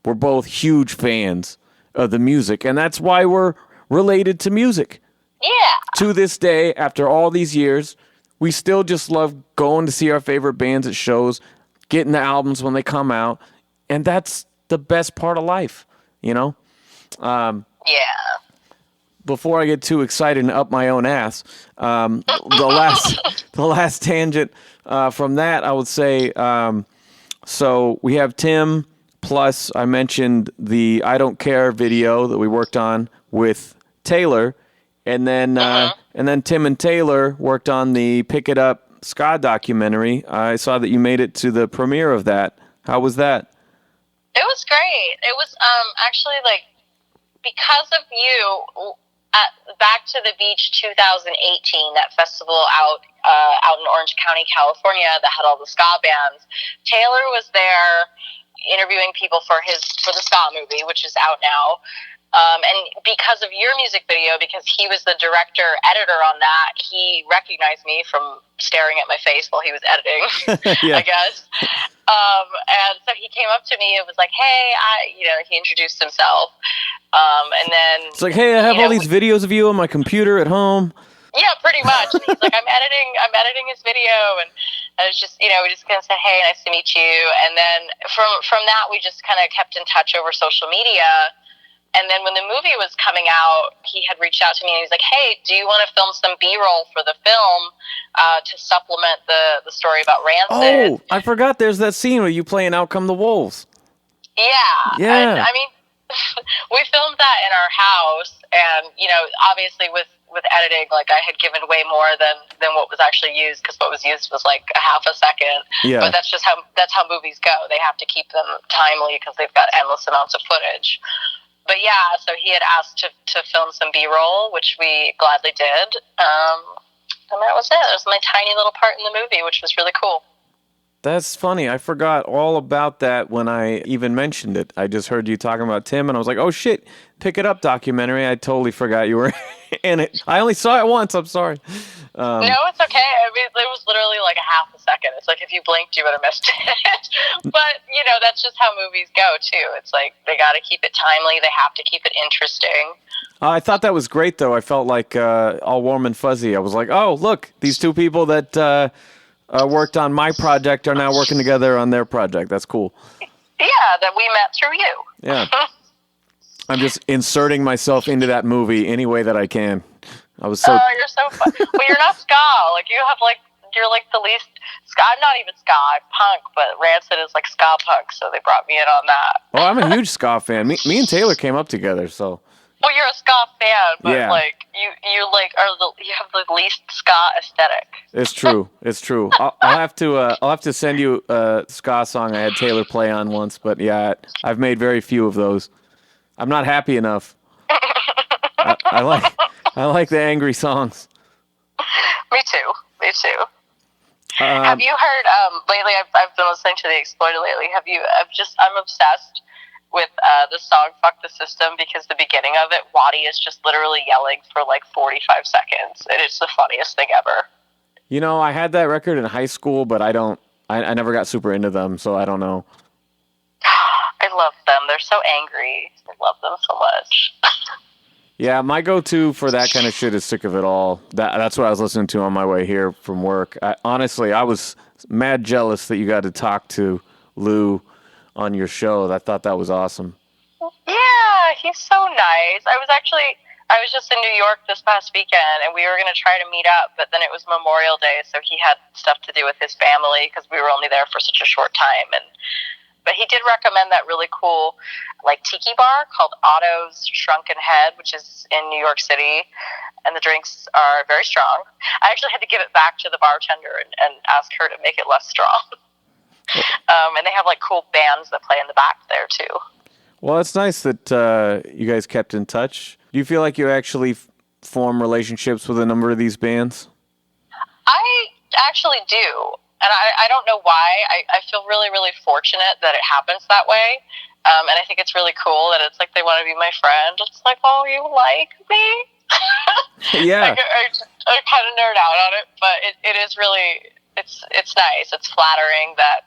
we're both huge fans of the music, and that's why we're related to music. Yeah. To this day, after all these years, we still just love going to see our favorite bands at shows, getting the albums when they come out, and that's the best part of life, Yeah. before I get too excited and up my own ass, the last tangent from that, I would say, so we have Tim, plus I mentioned the I Don't Care video that we worked on with Taylor, and then Tim and Taylor worked on the Pick It Up ska documentary. I saw that you made it to the premiere of that. How was that? It was great. It was actually like, because of you, at Back to the Beach 2018, that festival out in Orange County, California, that had all the ska bands. Taylor was there interviewing people for the ska movie, which is out now. And because of your music video, because he was the director, editor on that, he recognized me from staring at my face while he was editing, I guess. And so he came up to me and was like, hey, he introduced himself. And then it's like, hey, I have all these videos of you on my computer at home. Yeah, pretty much. And he's like, I'm editing his video. And I was just, we just kind of said, hey, nice to meet you. And then from that, we just kind of kept in touch over social media. And then when the movie was coming out, he had reached out to me and he was like, hey, do you want to film some B-roll for the film to supplement the story about Rancid? Oh, I forgot there's that scene where you playing Out Come the Wolves. Yeah. Yeah. And, I mean, we filmed that in our house. And, obviously with editing, like, I had given way more than what was actually used, because what was used was like a half a second. Yeah. But that's how movies go. They have to keep them timely because they've got endless amounts of footage. But yeah, so he had asked to film some B-roll, which we gladly did. And that was it. That was my tiny little part in the movie, which was really cool. That's funny. I forgot all about that when I even mentioned it. I just heard you talking about Tim, and I was like, oh, shit, Pick It Up documentary. I totally forgot you were in it. I only saw it once. I'm sorry. No, it's okay. I mean, it was literally like a half a second. It's like if you blinked, you would have missed it. But, that's just how movies go, too. It's like they got to keep it timely. They have to keep it interesting. I thought that was great, though. I felt like all warm and fuzzy. I was like, oh, look, these two people that worked on my project are now working together on their project. That's cool. Yeah, that we met through you. Yeah. I'm just inserting myself into that movie any way that I can. I was so... Oh, you're so fun. Well, you're not ska. Like, you're like the least ska. I'm not even ska. I'm punk, but Rancid is like ska punk, so they brought me in on that. Oh, I'm a huge ska fan. Me and Taylor came up together, so... Well, you're a ska fan, but yeah. like you have the least ska aesthetic. It's true. It's true. I'll have to send you a ska song I had Taylor play on once, but yeah, I've made very few of those. I'm not happy enough. I like the angry songs. Me too. Have you heard lately? I've been listening to The Exploited lately. I'm obsessed with the song "Fuck the System" because the beginning of it, Waddy is just literally yelling for like 45 seconds, and it's the funniest thing ever. I had that record in high school, but I never got super into them, so I don't know. I love them. They're so angry. I love them so much. Yeah, my go-to for that kind of shit is "Sick of It All." That's what I was listening to on my way here from work. Honestly, I was mad jealous that you got to talk to Lou on your show. I thought that was awesome. Yeah, he's so nice. I was just in New York this past weekend, and we were going to try to meet up, but then it was Memorial Day, so he had stuff to do with his family because we were only there for such a short time. But he did recommend that really cool, like, tiki bar called Otto's Shrunken Head, which is in New York City, and the drinks are very strong. I actually had to give it back to the bartender and ask her to make it less strong. And they have like cool bands that play in the back there too. Well, it's nice that you guys kept in touch. Do you feel like you actually form relationships with a number of these bands? I actually do. And I don't know why. I feel really, really fortunate that it happens that way. And I think it's really cool that it's like they want to be my friend. It's like, oh, you like me? Yeah. I kind of nerd out on it, but it is really... It's nice. It's flattering that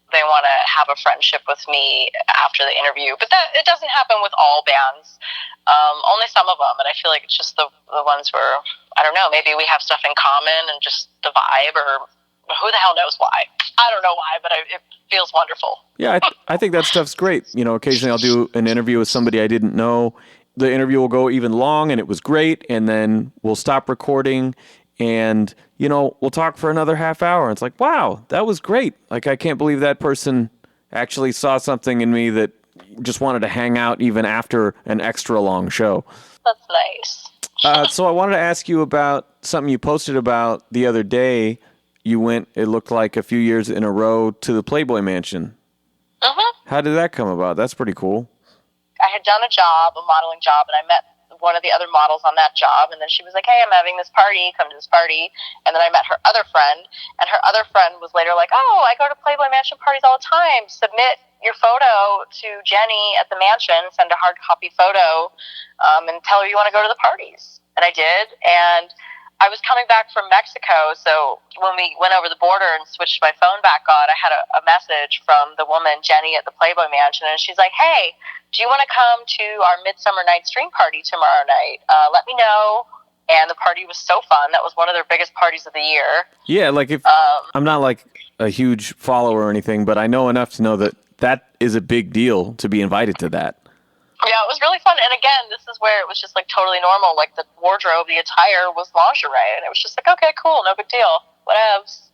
they want to have a friendship with me after the interview. But it doesn't happen with all bands. Only some of them. And I feel like it's just the ones where, I don't know, maybe we have stuff in common and just the vibe, or who the hell knows why. I don't know why, but it feels wonderful. Yeah, I think that stuff's great. Occasionally I'll do an interview with somebody I didn't know, the interview will go even long, and it was great, and then we'll stop recording, and, you know, we'll talk for another half hour. And it's like, wow, that was great. Like, I can't believe that person actually saw something in me that just wanted to hang out even after an extra long show. That's nice. So I wanted to ask you about something you posted about the other day. You went, it looked like a few years in a row, to the Playboy Mansion. How did that come about? That's pretty cool. I had done a modeling job, and I met one of the other models on that job, and then she was like, hey, I'm having this party, come to this party. And then I met her other friend, and her other friend was later like, oh, I go to Playboy Mansion parties all the time. Submit your photo to Jenny at the mansion, send a hard copy photo, and tell her you want to go to the parties. And I did, and I was coming back from Mexico, so when we went over the border and switched my phone back on, I had a message from the woman, Jenny, at the Playboy Mansion, and she's like, hey, do you want to come to our Midsummer Night's Dream party tomorrow night? Let me know. And the party was so fun. That was one of their biggest parties of the year. Yeah, like if I'm not like a huge follower or anything, but I know enough to know that that is a big deal to be invited to that. Yeah, it was really fun. And again, this is where it was just like totally normal. Like the wardrobe, the attire was lingerie. And it was just like, okay, cool, no big deal. Whatevs.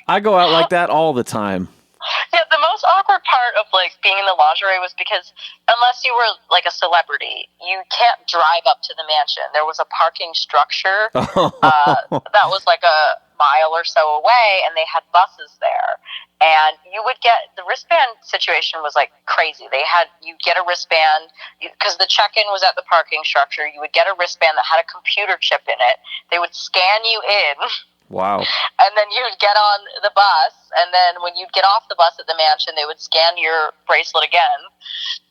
I go out like that all the time. Yeah, the most awkward part of like being in the lingerie was because unless you were like a celebrity, you can't drive up to the mansion. There was a parking structure that was like a mile or so away, and they had buses there. And you would get, the wristband situation was like crazy. You get a wristband, because the check-in was at the parking structure. You would get a wristband that had a computer chip in it. They would scan you in. Wow. And then you would get on the bus, and then when you'd get off the bus at the mansion, they would scan your bracelet again.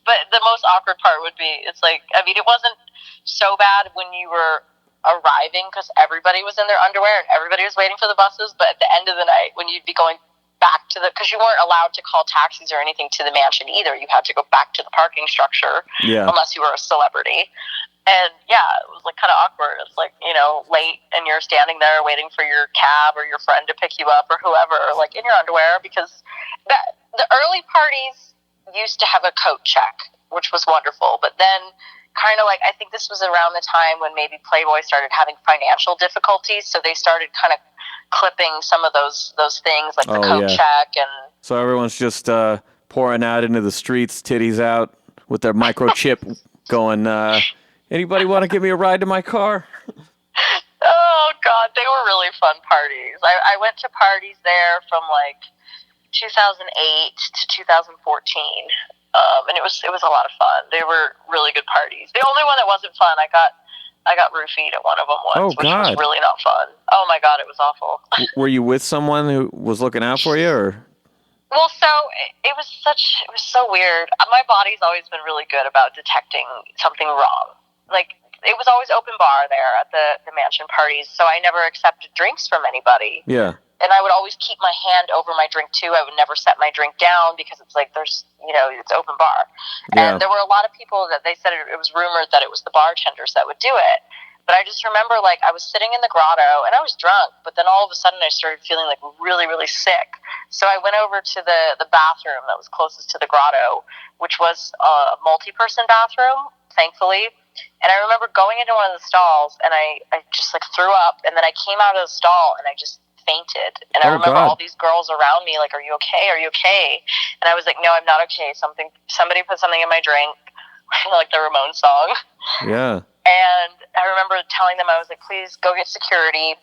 But the most awkward part would be, it's like, I mean, it wasn't so bad when you were arriving, because everybody was in their underwear and everybody was waiting for the buses, but at the end of the night, when you'd be going back to because you weren't allowed to call taxis or anything to the mansion either. You had to go back to the parking structure unless you were a celebrity. And yeah, it was like kind of awkward. It's like, you know, late and you're standing there waiting for your cab or your friend to pick you up or whoever, like in your underwear, because the early parties used to have a coat check, which was wonderful. But then kind of like, I think this was around the time when maybe Playboy started having financial difficulties. So they started kind of clipping some of those things like the coat check. And so everyone's just pouring out into the streets, titties out with their microchip going, anybody want to give me a ride to my car? Oh, God, they were really fun parties. I went to parties there from, like, 2008 to 2014, and it was a lot of fun. They were really good parties. The only one that wasn't fun, I got roofied at one of them once, which was really not fun. Oh, my God, it was awful. Were you with someone who was looking out for you, or...? Well, so it was so weird. My body's always been really good about detecting something wrong. Like, it was always open bar there at the mansion parties, so I never accepted drinks from anybody. Yeah. And I would always keep my hand over my drink, too. I would never set my drink down because it's like it's open bar. Yeah. And there were a lot of people that they said it was rumored that it was the bartenders that would do it. But I just remember, like, I was sitting in the grotto, and I was drunk, but then all of a sudden I started feeling, like, really, really sick. So I went over to the bathroom that was closest to the grotto, which was a multi-person bathroom, thankfully. And I remember going into one of the stalls, and I just, like, threw up, and then I came out of the stall, and I just fainted. And I remember all these girls around me, like, are you okay? Are you okay? And I was like, no, I'm not okay. Somebody put something in my drink, like the Ramones song. Yeah. And I remember telling them, I was like, please go get security,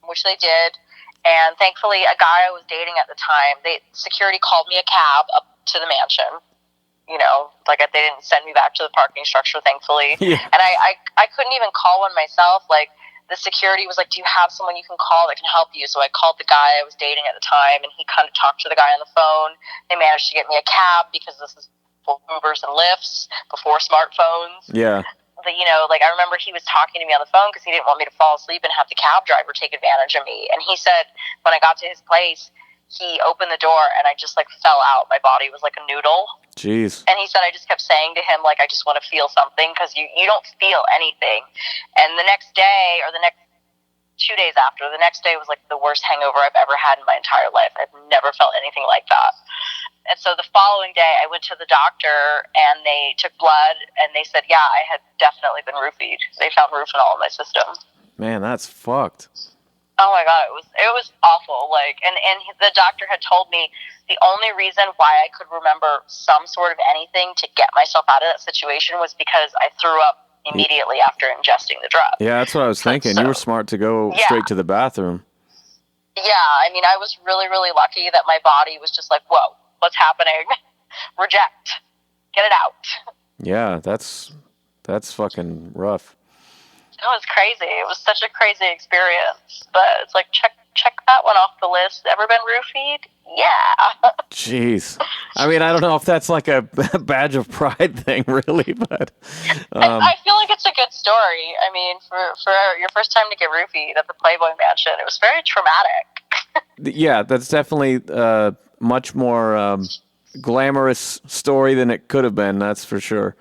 which they did. And thankfully, a guy I was dating at the time, security called me a cab up to the mansion. You know, like they didn't send me back to the parking structure, thankfully. Yeah. And I couldn't even call one myself. Like, the security was like, do you have someone you can call that can help you? So I called the guy I was dating at the time, and he kind of talked to the guy on the phone. They managed to get me a cab because this is before Ubers and Lyfts, before smartphones. Yeah. But, you know, like, I remember he was talking to me on the phone because he didn't want me to fall asleep and have the cab driver take advantage of me. And he said when I got to his place, he opened the door and I just, like, fell out. My body was like a noodle. Jeez. And he said I just kept saying to him, like, I just want to feel something, because you don't feel anything. And the next day, or the next 2 days after, the next day was, like, the worst hangover I've ever had in my entire life. I've never felt anything like that. And so the following day, I went to the doctor, and they took blood, and they said, yeah, I had definitely been roofied. They found roofinol in my system. Man, that's fucked. Oh my God, it was awful. Like, and the doctor had told me the only reason why I could remember some sort of anything to get myself out of that situation was because I threw up immediately after ingesting the drug. Yeah, that's what I was thinking. You were smart to go straight to the bathroom. Yeah, I mean, I was really, really lucky that my body was just like, whoa, what's happening? Reject. Get it out. Yeah, that's fucking rough. It was crazy. It was such a crazy experience. But it's like, check that one off the list. Ever been roofied? Yeah. Jeez. I mean, I don't know if that's like a badge of pride thing, really, but... I feel like it's a good story. I mean, for your first time to get roofied at the Playboy Mansion, it was very traumatic. Yeah, that's definitely a much more glamorous story than it could have been, that's for sure.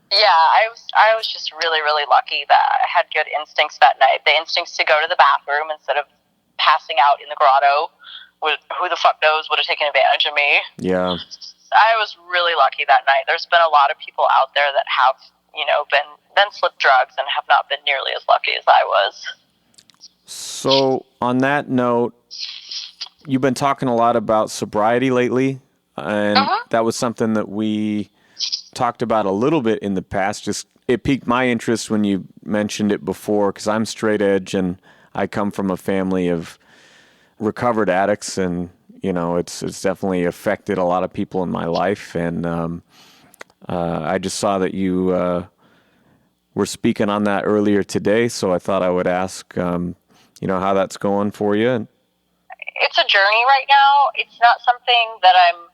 Yeah, I was just really, really lucky that I had good instincts that night. The instincts to go to the bathroom instead of passing out in the grotto. Who the fuck knows would have taken advantage of me. Yeah. I was really lucky that night. There's been a lot of people out there that have, been slipped drugs and have not been nearly as lucky as I was. So, on that note, you've been talking a lot about sobriety lately, and that was something that we talked about a little bit in the past. Just it piqued my interest when you mentioned it before, because I'm straight edge and I come from a family of recovered addicts, and it's definitely affected a lot of people in my life. And I just saw that you were speaking on that earlier today, so I thought I would ask, how that's going for you. It's a journey right now. It's not something that I'm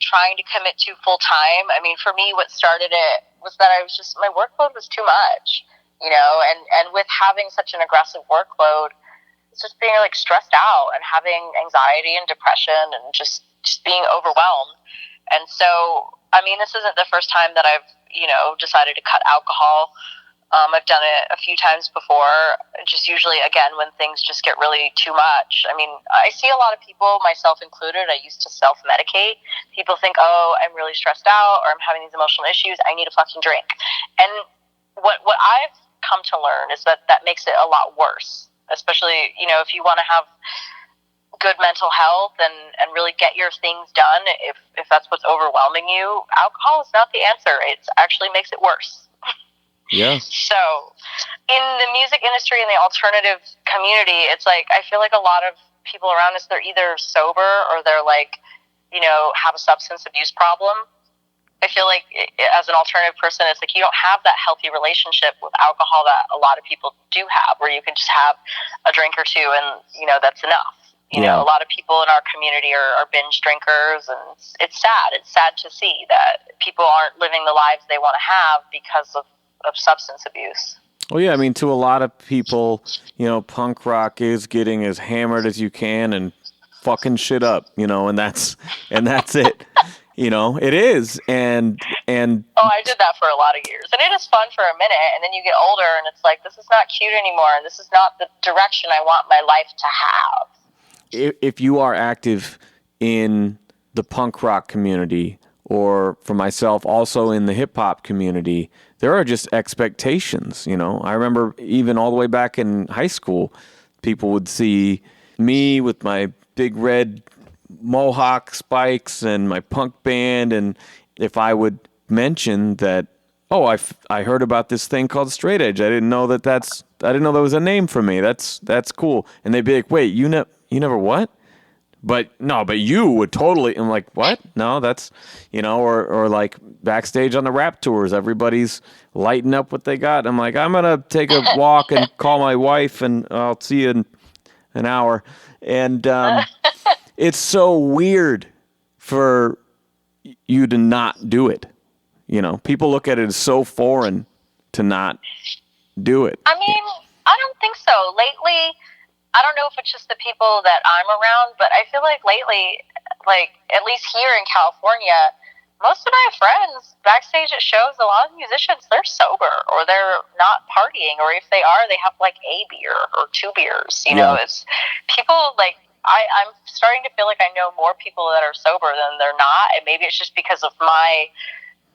trying to commit to full time. I mean, for me, what started it was that my workload was too much, and with having such an aggressive workload, it's just being like stressed out and having anxiety and depression and just being overwhelmed. And so, I mean, this isn't the first time that I've, decided to cut alcohol. I've done it a few times before, just usually, again, when things just get really too much. I mean, I see a lot of people, myself included, I used to self-medicate. People think, oh, I'm really stressed out or I'm having these emotional issues, I need a fucking drink. And what I've come to learn is that makes it a lot worse, especially, if you want to have good mental health and really get your things done. If that's what's overwhelming you, alcohol is not the answer. It actually makes it worse. Yeah. So, in the music industry and the alternative community, it's like, I feel like a lot of people around us, they're either sober or they're like, have a substance abuse problem. I feel like as an alternative person, it's like you don't have that healthy relationship with alcohol that a lot of people do have, where you can just have a drink or two and, that's enough. A lot of people in our community are binge drinkers, and it's sad. It's sad to see that people aren't living the lives they want to have because of substance abuse. Well, yeah, I mean, to a lot of people, punk rock is getting as hammered as you can and fucking shit up, and that's it. It is, and I did that for a lot of years, and it is fun for a minute, and then you get older, and it's like, this is not cute anymore, and this is not the direction I want my life to have. If you are active in the punk rock community, or for myself, also in the hip hop community, there are just expectations. I remember even all the way back in high school, people would see me with my big red mohawk spikes and my punk band, and if I would mention that, I heard about this thing called straight edge, I didn't know that was a name for me. That's cool. And they'd be like, wait, you never what? But you would totally. I'm like, what? No, that's, or like backstage on the rap tours, everybody's lighting up what they got. I'm like, I'm gonna take a walk and call my wife, and I'll see you in an hour. And it's so weird for you to not do it. People look at it as so foreign to not do it. I mean, I don't think so. Lately, I don't know if it's just the people that I'm around, but I feel like lately, like at least here in California, most of my friends backstage at shows, a lot of musicians, they're sober or they're not partying, or if they are, they have like a beer or two beers. It's people like I'm starting to feel like I know more people that are sober than they're not, and maybe it's just because of my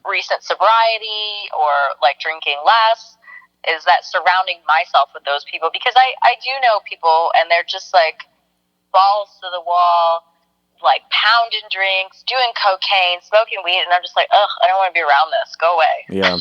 recent sobriety or like drinking less, is that surrounding myself with those people, because I do know people and they're just like balls to the wall, like pounding drinks, doing cocaine, smoking weed, and I'm just like, ugh, I don't want to be around this. Go away. Yeah.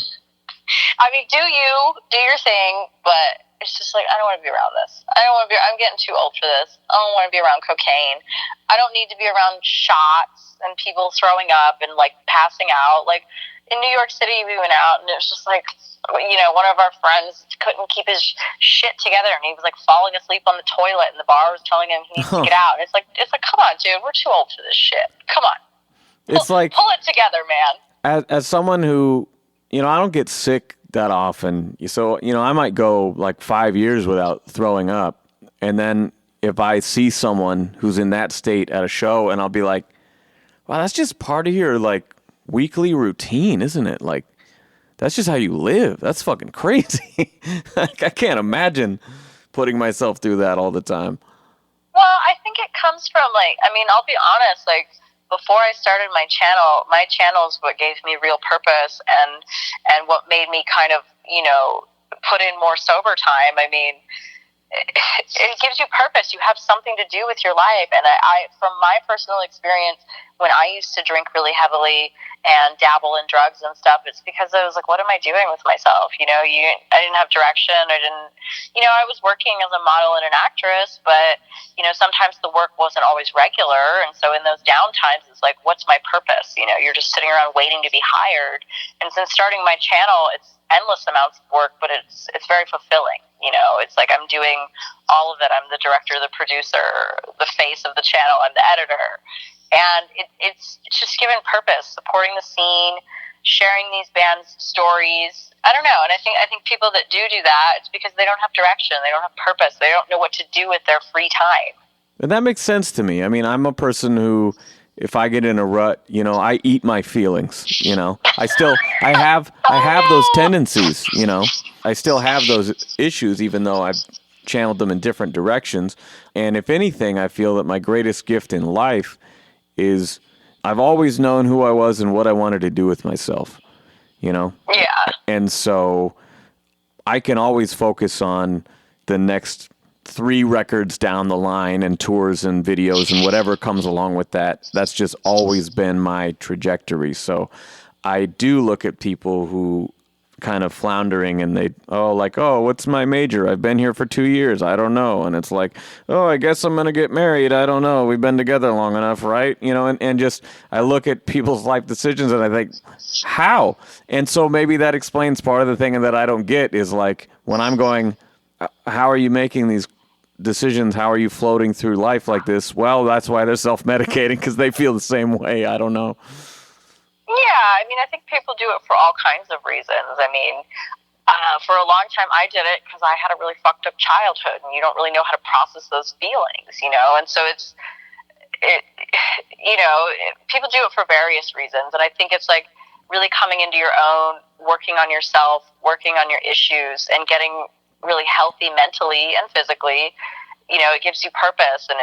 I mean, do your thing, but it's just like, I don't want to be around this. I'm getting too old for this. I don't want to be around cocaine. I don't need to be around shots and people throwing up and like passing out. Like in New York City, we went out and it was just like, one of our friends couldn't keep his shit together and he was like falling asleep on the toilet and the bar was telling him he needs to get out. And it's like, come on, dude, we're too old for this shit. Come on. Pull it together, man. As someone who, I don't get sick that often. So, I might go like 5 years without throwing up. And then if I see someone who's in that state at a show and I'll be like, wow, that's just part of your like weekly routine, isn't it? Like, that's just how you live. That's fucking crazy. Like, I can't imagine putting myself through that all the time. Well, I think it comes from I'll be honest, like, before I started my channel is what gave me real purpose and what made me kind of, put in more sober time. I mean, it gives you purpose. You have something to do with your life. And I from my personal experience, when I used to drink really heavily and dabble in drugs and stuff, it's because I was like, what am I doing with myself? I didn't have direction. I was working as a model and an actress, but, sometimes the work wasn't always regular. And so in those downtimes, it's like, what's my purpose? You're just sitting around waiting to be hired. And since starting my channel, it's endless amounts of work, but it's very fulfilling. It's like I'm doing all of it. I'm the director, the producer, the face of the channel, I'm the editor. And it's just given purpose, supporting the scene, sharing these bands' stories. I don't know. And I think people that do that, it's because they don't have direction. They don't have purpose. They don't know what to do with their free time. And that makes sense to me. I mean, I'm a person who, if I get in a rut, I eat my feelings, I have those tendencies, I still have those issues, even though I've channeled them in different directions. And if anything, I feel that my greatest gift in life is I've always known who I was and what I wanted to do with myself, Yeah. And so I can always focus on the next 3 records down the line and tours and videos and whatever comes along with that. That's just always been my trajectory. So I do look at people who kind of floundering and what's my major? I've been here for 2 years. I don't know. And it's like, I guess I'm going to get married. I don't know. We've been together long enough, right? And just, I look at people's life decisions and I think, how? And so maybe that explains part of the thing that I don't get is like, when I'm going, how are you making these decisions? How are you floating through life like this? Well, that's why they're self-medicating, because they feel the same way. I don't know. Yeah, I think people do it for all kinds of reasons. For a long time I did it because I had a really fucked up childhood, and you don't really know how to process those feelings, and so people do it for various reasons, and I think it's like really coming into your own, working on yourself, working on your issues, and getting really healthy mentally and physically. It gives you purpose, and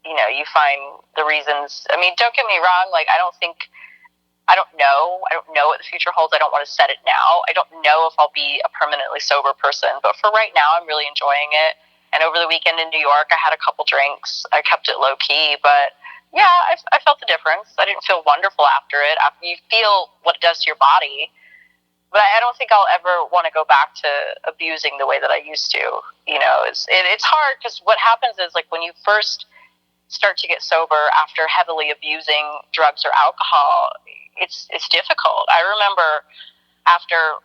you find the reasons. Don't get me wrong, like I don't know what the future holds. I don't want to set it now. I don't know if I'll be a permanently sober person, but for right now, I'm really enjoying it. And over the weekend in New York, I had a couple drinks. I kept it low key, but yeah, I felt the difference. I didn't feel wonderful after it. After you feel what it does to your body, but I don't think I'll ever want to go back to abusing the way that I used to. It's hard because what happens is like when you first start to get sober after heavily abusing drugs or alcohol, it's difficult. I remember after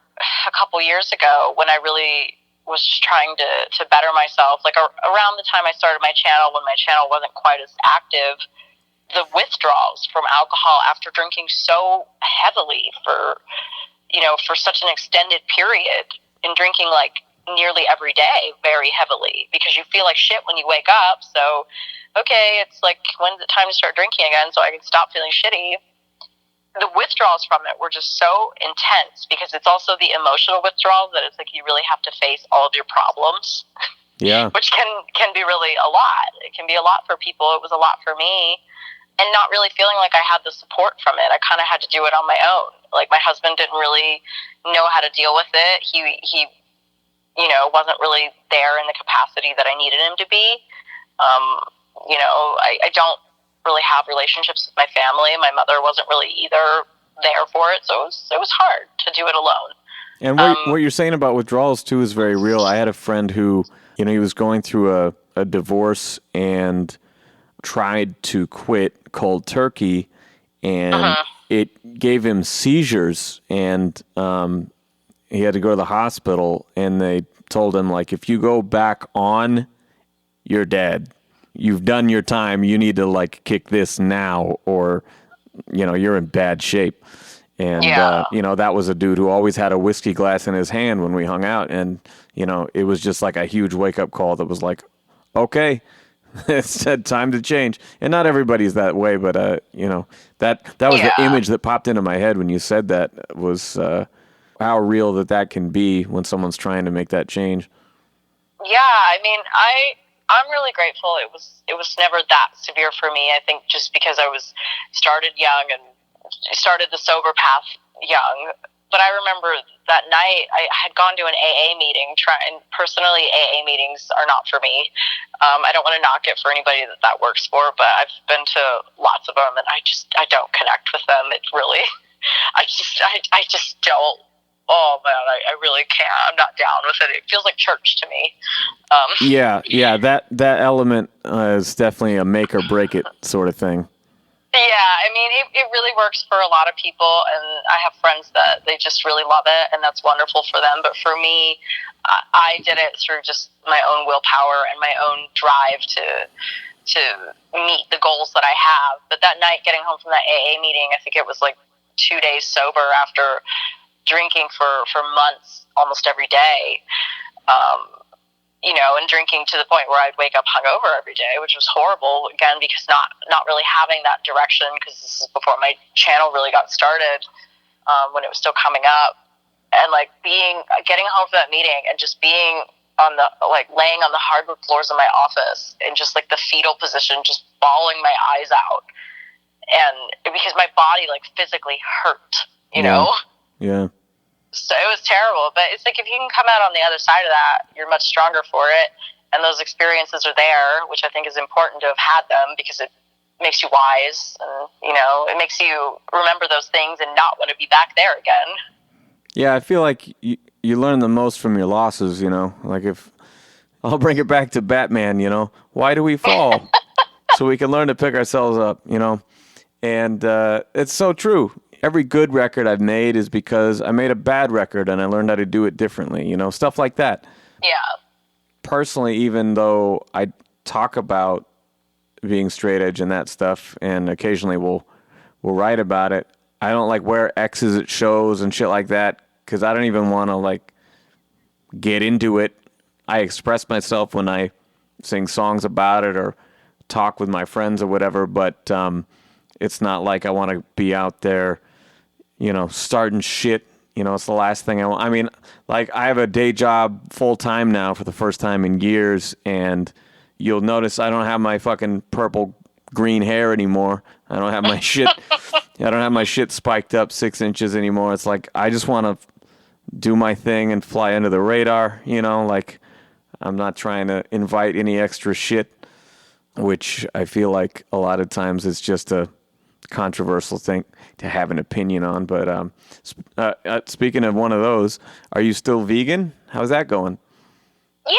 a couple years ago when I really was just trying to better myself, like around the time I started my channel, when my channel wasn't quite as active, the withdrawals from alcohol after drinking so heavily for such an extended period, and drinking like nearly every day very heavily, because you feel like shit when you wake up. So, okay, it's like, when's it time to start drinking again so I can stop feeling shitty? The withdrawals from it were just so intense, because it's also the emotional withdrawals that it's like you really have to face all of your problems. Yeah. Which can be really a lot. It can be a lot for people. It was a lot for me. And not really feeling like I had the support from it. I kind of had to do it on my own. Like, my husband didn't really know how to deal with it. He wasn't really there in the capacity that I needed him to be. I don't really have relationships with my family. My mother wasn't really either there for it. So it was hard to do it alone. And what you're saying about withdrawals, too, is very real. I had a friend who, he was going through a divorce and tried to quit cold turkey, and it gave him seizures, and he had to go to the hospital, and they told him, like, if you go back on, you're dead. You've done your time. You need to, like, kick this now, or, you're in bad shape. And, that was a dude who always had a whiskey glass in his hand when we hung out, and, it was just like a huge wake-up call that was like, okay, it's time to change. And not everybody's that way, but that was the image that popped into my head when you said that, was how real that can be when someone's trying to make that change. Yeah, I mean, I'm really grateful it was never that severe for me. I think just because I started young and started the sober path young. But I remember that night I had gone to an AA meeting. And personally, AA meetings are not for me. I don't want to knock it for anybody that works for, but I've been to lots of them, and I don't connect with them. It's really, I just don't. Oh man, I really can't. I'm not down with it. It feels like church to me. Yeah. That element is definitely a make or break it sort of thing. Yeah, I mean, it really works for a lot of people, and I have friends that they just really love it, and that's wonderful for them. But for me, I did it through just my own willpower and my own drive to meet the goals that I have. But that night, getting home from that AA meeting, I think it was like 2 days sober after drinking for months, almost every day. And drinking to the point where I'd wake up hungover every day, which was horrible, again, because not really having that direction, because this is before my channel really got started, when it was still coming up. And, like, getting home from that meeting and just being laying on the hardwood floors of my office in just, like, the fetal position, just bawling my eyes out. And because my body, like, physically hurt, you know? Yeah. So it was terrible, but it's like if you can come out on the other side of that, you're much stronger for it, and those experiences are there, which I think is important to have had them, because it makes you wise, and it makes you remember those things and not want to be back there again. Yeah, I feel like you learn the most from your losses. Like, if I'll bring it back to Batman, why do we fall? So we can learn to pick ourselves up, and it's so true. Every good record I've made is because I made a bad record and I learned how to do it differently, stuff like that. Yeah. Personally, even though I talk about being straight edge and that stuff, and occasionally we'll write about it, I don't like wear X's at shows and shit like that, because I don't even want to, like, get into it. I express myself when I sing songs about it or talk with my friends or whatever, but it's not like I want to be out there starting shit. It's the last thing I want. I mean, like, I have a day job full time now for the first time in years, and you'll notice I don't have my fucking purple green hair anymore. I don't have my shit. I don't have my shit spiked up 6 inches anymore. It's like, I just want to do my thing and fly under the radar. Like, I'm not trying to invite any extra shit, which I feel like a lot of times it's just a controversial thing to have an opinion on. But speaking of one of those, are you still vegan? How's that going? Yeah,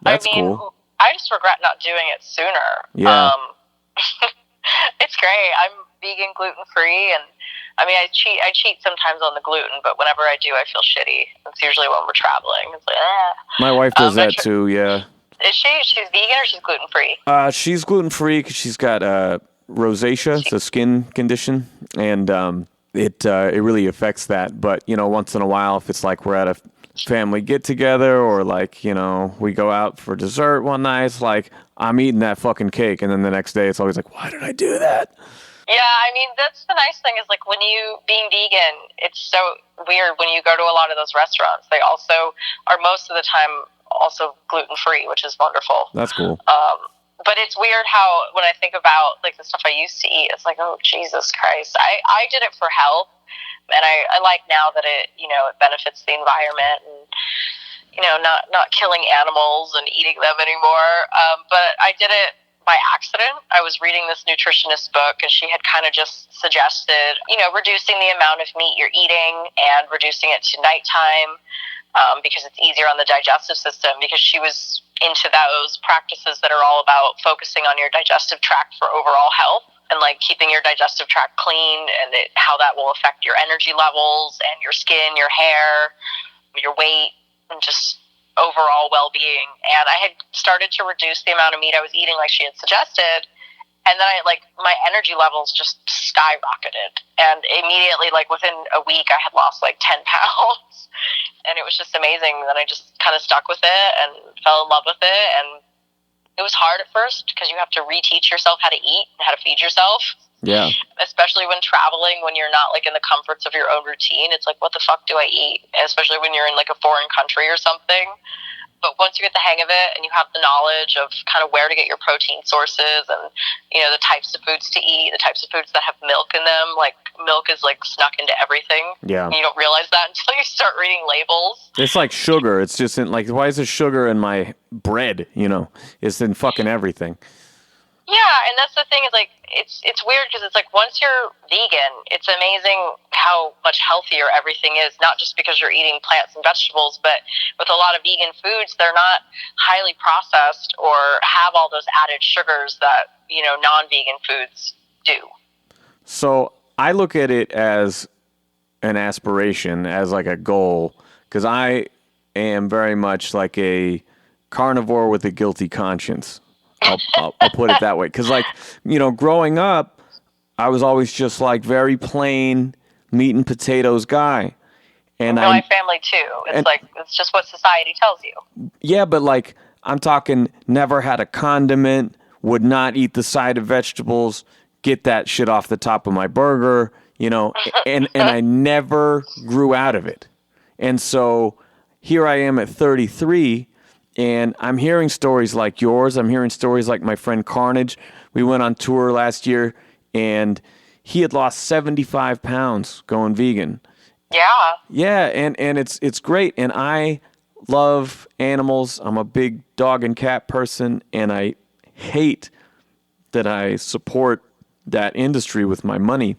That's cool. I just regret not doing it sooner. Yeah. It's great. I'm vegan, gluten free, and I mean, I cheat sometimes on the gluten, but whenever I do, I feel shitty. It's usually when we're traveling. It's like, My wife does that too. Yeah. Is she? She's vegan or she's gluten free? She's gluten free because she's got rosacea. It's a skin condition, and it really affects that. But once in a while, if it's like we're at a family get together, or like we go out for dessert one night, it's like I'm eating that fucking cake, and then the next day it's always like, why did I do that? Yeah, I mean, that's the nice thing is, like, when you being vegan, it's so weird when you go to a lot of those restaurants. They also are most of the time also gluten-free, which is wonderful. That's cool. But it's weird how when I think about like the stuff I used to eat, it's like, oh, Jesus Christ. I did it for health, and I like now that it, you know, it benefits the environment and, you know, not killing animals and eating them anymore. But I did it by accident. I was reading this nutritionist book, and she had kind of just suggested, you know, reducing the amount of meat you're eating and reducing it to nighttime because it's easier on the digestive system, because she was into those practices that are all about focusing on your digestive tract for overall health and like keeping your digestive tract clean, and how that will affect your energy levels and your skin, your hair, your weight, and just overall well-being. And I had started to reduce the amount of meat I was eating like she had suggested, and then my energy levels just skyrocketed, and immediately, like within a week, I had lost like 10 pounds, and it was just amazing. Then I just kind of stuck with it and fell in love with it, and it was hard at first because you have to reteach yourself how to eat and how to feed yourself. Yeah. Especially when traveling, when you're not like in the comforts of your own routine. It's like, what the fuck do I eat? Especially when you're in like a foreign country or something. But once you get the hang of it and you have the knowledge of kind of where to get your protein sources and, you know, the types of foods to eat, the types of foods that have milk in them, like milk is like snuck into everything. Yeah. You don't realize that until you start reading labels. It's like sugar. It's just in, like, why is there sugar in my bread? You know, it's in fucking everything. Yeah, and that's the thing, is like it's weird because it's like once you're vegan, it's amazing how much healthier everything is, not just because you're eating plants and vegetables, but with a lot of vegan foods, they're not highly processed or have all those added sugars that, you know, non-vegan foods do. So I look at it as an aspiration, as like a goal, because I am very much like a carnivore with a guilty conscience. I'll put it that way. Because, like, you know, growing up, I was always just, like, very plain meat and potatoes guy. And my family, too. It's just what society tells you. Yeah, but, like, I'm talking never had a condiment, would not eat the side of vegetables, get that shit off the top of my burger, you know, and I never grew out of it. And so here I am at 33, and I'm hearing stories like yours. I'm hearing stories like my friend Carnage. We went on tour last year, and he had lost 75 pounds going vegan. Yeah. Yeah, and it's great. And I love animals. I'm a big dog and cat person, and I hate that I support that industry with my money.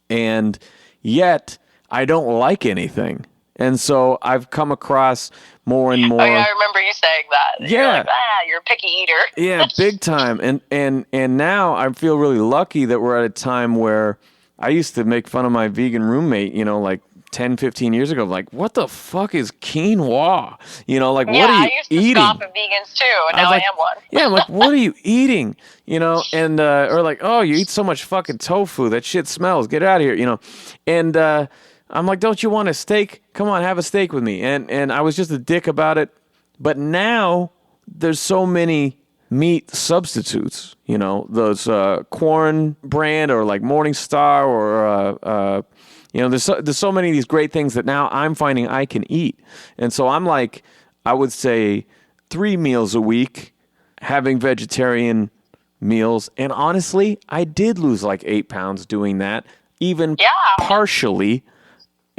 And yet, I don't like anything. And so I've come across more and more. Oh, yeah, I remember you saying that. Yeah. You're like, you're a picky eater. Yeah, big time. And now I feel really lucky that we're at a time where I used to make fun of my vegan roommate, you know, like 10, 15 years ago. Like, what the fuck is quinoa? You know, like, what are you eating? Yeah, I used to scoff at vegans too, and now I am one. Yeah, I'm like, what are you eating? You know, and, or like, oh, you eat so much fucking tofu. That shit smells. Get out of here, you know. And, I'm like, don't you want a steak? Come on, have a steak with me. And I was just a dick about it. But now there's so many meat substitutes, you know, those Quorn brand or like Morningstar or, you know, there's so many of these great things that now I'm finding I can eat. And so I'm like, I would say 3 meals a week, having vegetarian meals. And honestly, I did lose like 8 pounds doing that, even partially.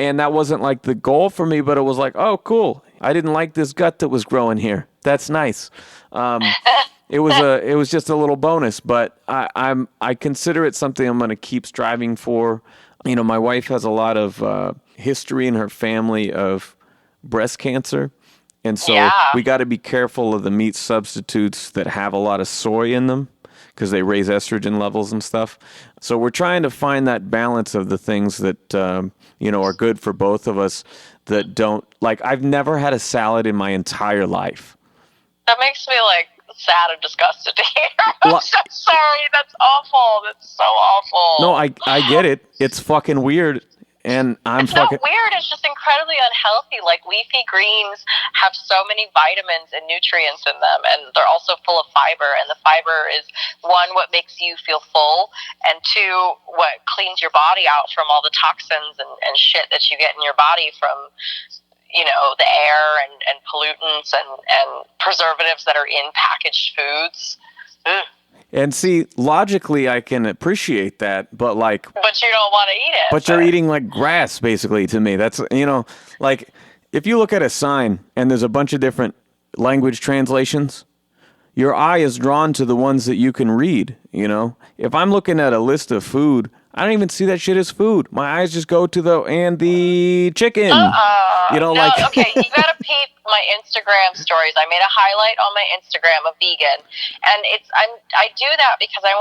And that wasn't like the goal for me, but it was like, oh, cool. I didn't like this gut that was growing here. That's nice. It was just a little bonus, but I consider it something I'm going to keep striving for. You know, my wife has a lot of history in her family of breast cancer. And so we got to be careful of the meat substitutes that have a lot of soy in them, because they raise estrogen levels and stuff. So we're trying to find that balance of the things that, you know, are good for both of us that don't, like, I've never had a salad in my entire life. That makes me, like, sad and disgusted to hear. I'm so sorry. That's awful. That's so awful. No, I get it. It's fucking weird. And it's not weird. It's just incredibly unhealthy. Like, leafy greens have so many vitamins and nutrients in them, and they're also full of fiber. And the fiber is, one, what makes you feel full, and two, what cleans your body out from all the toxins and shit that you get in your body from, the air and pollutants and preservatives that are in packaged foods. Ugh. And see, logically, I can appreciate that, but but you don't want to eat it. But you're eating like grass, basically, to me. That's, like, if you look at a sign and there's a bunch of different language translations, your eye is drawn to the ones that you can read, If I'm looking at a list of food, I don't even see that shit as food. My eyes just go to the chicken. No, okay, you gotta peep my Instagram stories. I made a highlight on my Instagram of vegan, and I do that because I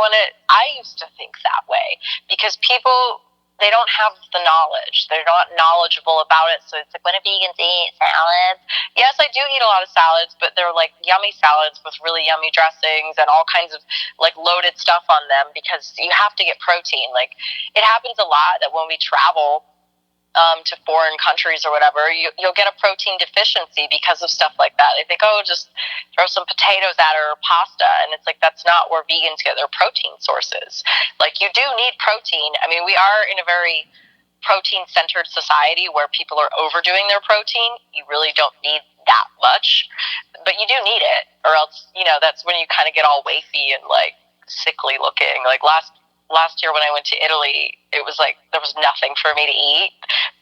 used to think that way, because people, they don't have the knowledge. They're not knowledgeable about it. So it's like, when do vegans eat salads? Yes, I do eat a lot of salads, but they're like yummy salads with really yummy dressings and all kinds of like loaded stuff on them, because you have to get protein. Like, it happens a lot that when we travel to foreign countries or whatever, you'll get a protein deficiency because of stuff like that. They think, just throw some potatoes at it or pasta, and it's like, that's not where vegans get their protein sources. Like, you do need protein. I mean, we are in a very protein-centered society where people are overdoing their protein. You really don't need that much, but you do need it, or else, that's when you kind of get all wafy and like sickly looking. Like last year when I went to Italy, it was like there was nothing for me to eat.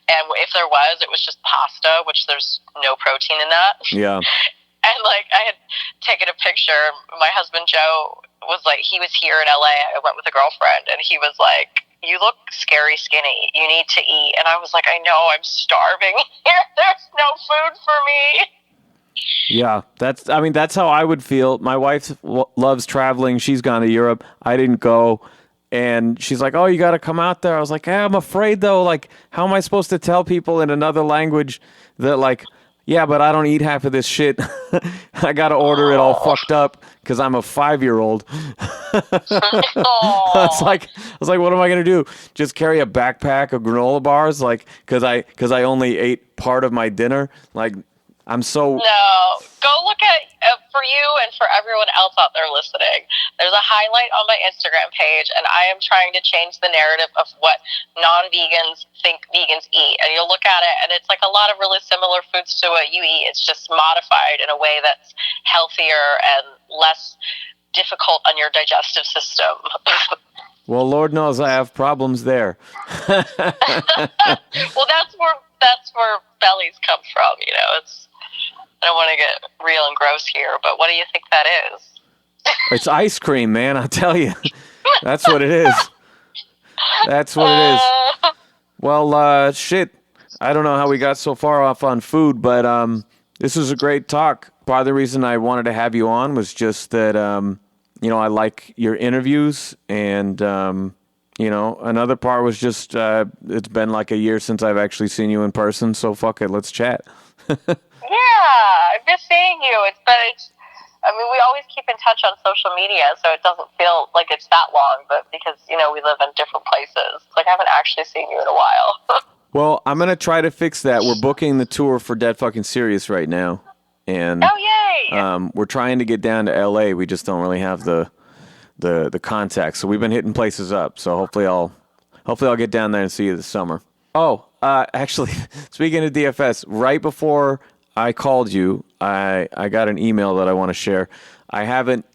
And if there was, it was just pasta, which there's no protein in that. Yeah. And like, I had taken a picture. My husband, Joe, was like, he was here in LA. I went with a girlfriend, and he was like, you look scary skinny. You need to eat. And I was like, I know, I'm starving here. There's no food for me. Yeah, that's how I would feel. My wife loves traveling. She's gone to Europe. I didn't go. And she's like, you got to come out there. I was like, I'm afraid, though. Like, how am I supposed to tell people in another language that, like, yeah, but I don't eat half of this shit. I got to order it all fucked up because I'm a 5-year-old. I was like, what am I going to do? Just carry a backpack of granola bars? Like, because I only ate part of my dinner? Like, I'm so... No. Go look at, for you and for everyone else out there listening, there's a highlight on my Instagram page, and I am trying to change the narrative of what non-vegans think vegans eat. And you'll look at it, and it's like a lot of really similar foods to what you eat. It's just modified in a way that's healthier and less difficult on your digestive system. Well, Lord knows I have problems there. Well, that's where bellies come from, It's... I don't want to get real and gross here, but what do you think that is? It's ice cream, man. I'll tell you. That's what it is. That's what it is. Well, shit. I don't know how we got so far off on food, but this was a great talk. Part of the reason I wanted to have you on was just that, I like your interviews, and, another part was just it's been like a year since I've actually seen you in person, so fuck it. Let's chat. Yeah, I miss seeing you. We always keep in touch on social media, so it doesn't feel like it's that long, but because, we live in different places. It's like I haven't actually seen you in a while. Well, I'm going to try to fix that. We're booking the tour for Dead Fucking Serious right now. And yay! We're trying to get down to LA. We just don't really have the contacts. So we've been hitting places up. So hopefully I'll get down there and see you this summer. Oh, actually, speaking of DFS, right before I called you, I got an email that I want to share. I haven't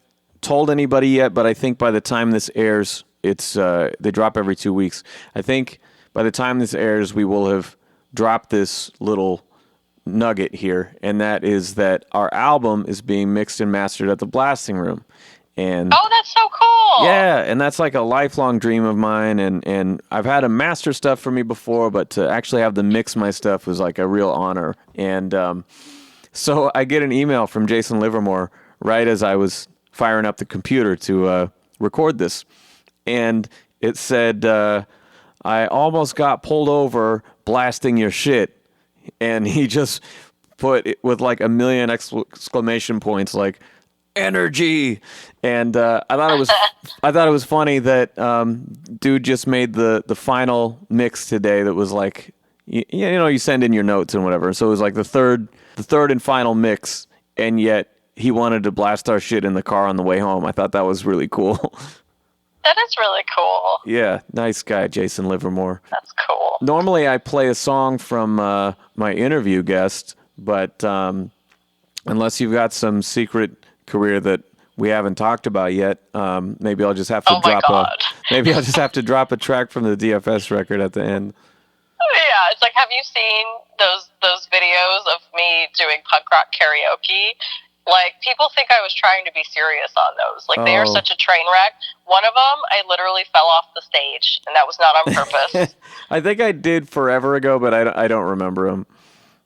told anybody yet, but I think by the time this airs, it's they drop every 2 weeks. I think by the time this airs, we will have dropped this little nugget here, and that is that our album is being mixed and mastered at the Blasting Room. And that's so cool. Yeah, and that's like a lifelong dream of mine, and I've had a master stuff for me before, but to actually have them mix my stuff was like a real honor. And so I get an email from Jason Livermore right as I was firing up the computer to record this, and it said, I almost got pulled over blasting your shit. And he just put it with like a million exclamation points, like energy. And I thought it was funny that dude just made the final mix today. That was like, you send in your notes and whatever. So it was like the third and final mix, and yet he wanted to blast our shit in the car on the way home. I thought that was really cool. That is really cool. Yeah, nice guy, Jason Livermore. That's cool. Normally I play a song from my interview guest, but unless you've got some secret career that we haven't talked about yet, maybe I'll just have to drop a track from the DFS record at the end. Yeah, it's like, have you seen those videos of me doing punk rock karaoke? Like, people think I was trying to be serious on those. Like, they are such a train wreck. One of them, I literally fell off the stage, and that was not on purpose. I think I did forever ago, but I don't remember them.